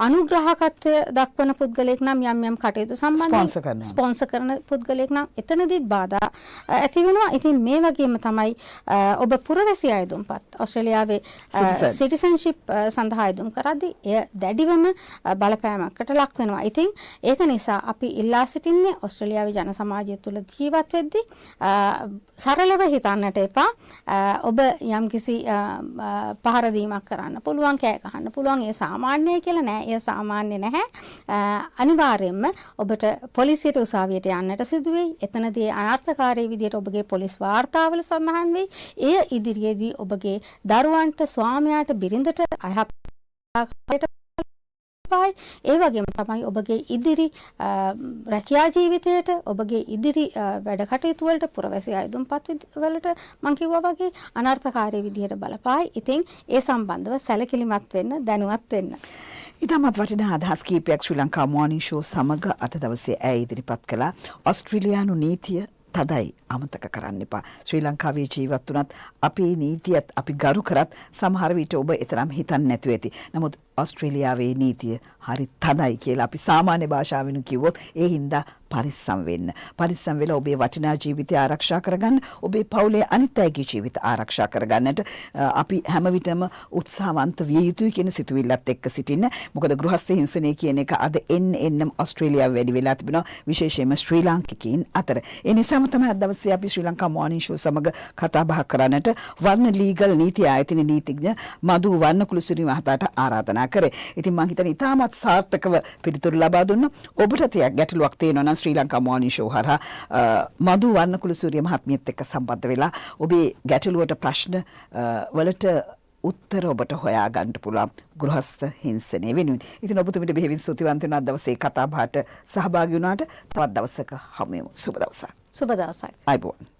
Speaker 10: අනුග්‍රහකත්වය දක්වන පුද්ගලයෙක් නම් යම් කටයුතු සම්බන්ධයෙන් ස්පොන්සර් කරන පුද්ගලයෙක් නම් එතනදිත් බාධා ඇති වෙනවා. ඉතින් මේ වගේම තමයි ඔබ පුරවැසි අයදුම්පත් ඕස්ට්‍රේලියාවේ සිටිසන්ෂිප් සඳහා අයදුම් කරද්දී එය දැඩිවම බලපෑමකට ලක් වෙනවා. ඉතින් ඒක නිසා අපි ඉල්ලා සිටින්නේ ඕස්ට්‍රේලියාවේ ජන සමාජය තුළ ජීවත් වෙද්දී සරලව හිතන්නට එපා. ඔබ යම්කිසි පහර දීමක් කරන්න පුළුවන්, කෑ ගහන්න පුළුවන්. ඒ සාමාන්‍යයි කියලා නෑ. ඒ සාමාන්‍ය නැහැ. අනිවාර්යයෙන්ම ඔබට පොලිසියට උසාවියට යන්නට සිදු වෙයි. එතනදී අනර්ථකාරී විදියට ඔබගේ පොලිස් වාර්තාවල සඳහන් වෙයි. එය ඉදිරියේදී ඔබගේ දරුවන්ට, ස්වාමියාට, බිරිඳට අයහපත් ඒ වගේම තමයි ඔබගේ ඉදිරි රැකියා ජීවිතයට, ඔබගේ ඉදිරි වැඩ කටයුතු වලට, පුරවැසි අයදුම්පත් වලට මම කිව්වා වගේ අනර්ථකාරී විදියට බලපායි. ඉතින් ඒ සම්බන්ධව සැලකිලිමත් වෙන්න, දැනුවත් වෙන්න.
Speaker 1: ඉතාමත් වටිනා අදහස් කීපයක් ශ්‍රී ලංකා මෝර්නිං ෂෝ සමග අද දවසේ ඇය ඉදිරිපත් කළා. ඕස්ට්‍රේලියානු නීතිය තදයි, අමතක කරන්න එපා. ශ්‍රී ලංකාවේ ජීවත් වුණත් අපේ නීතියත් අපි ගරු කරත් සමහර විට ඔබ එතරම් හිතන්නේ නැතුව ඇති. නමුත් ඕස්ට්‍රේලියාවේ නීතිය හරි තදයි කියලා අපි සාමාන්‍ය භාෂාවෙන් කිව්වොත් ඒ හින්දා පරිස්සම් වෙන්න. පරිස්සම් වෙලා ඔබේ වටිනා ජීවිතය ආරක්ෂා කරගන්න, ඔබේ පවුලේ අනිත් අයගේ ජීවිත ආරක්ෂා කරගන්නට අපි හැම විටම උත්සාහවන්ත විය යුතුයි කියන සිතුවිල්ලත් එක්ක සිටින්න. මොකද ගෘහස්ත හිංසනය කියන එක අද එන්නම් ඕස්ට්‍රේලියාව වැඩි වෙලා තිබෙනවා, විශේෂයෙන්ම ශ්‍රී ලාංකිකයින් අතර. ඒ නිසාම තමයි අද දවසේ අපි ශ්‍රී ලංකා මෝර්නිං ෂෝ සමග කතා බහ කරන්නට වර්ණ ලීගල් නීති ආයතන නීතිඥ මදු වර්ණකුලසුරි මහතාට ආරාධනා කරේ. ඉතින් මම හිතන්නේ ඉතාමත් සාර්ථකව පිළිතුරු ලබා දුන්නා. ඔබට ගැටලුවක් තියෙනවා නම් ශ්‍රී ලංකා මෝර්නිං ෂෝ හරහා මදු වර්ණකුලසූරිය මහත්මියත් එක්ක සම්බන්ධ වෙලා ඔබේ ගැටලුවට ප්‍රශ්න වලට උත්තර ඔබට හොයා ගන්න පුළුවන් ගෘහස්ත හිංසනය වෙනුවෙන්. ඉතින් ඔබතුමිට බෙහෙවින් ස්තුතිවන්ත වෙනවා දවසේ කතා බහට සහභාගී වුණාට. තවත් දවසක හමු වෙමු. සුබ දවසක්.
Speaker 10: සුබ දවසක්.
Speaker 1: ආයුබෝවන්.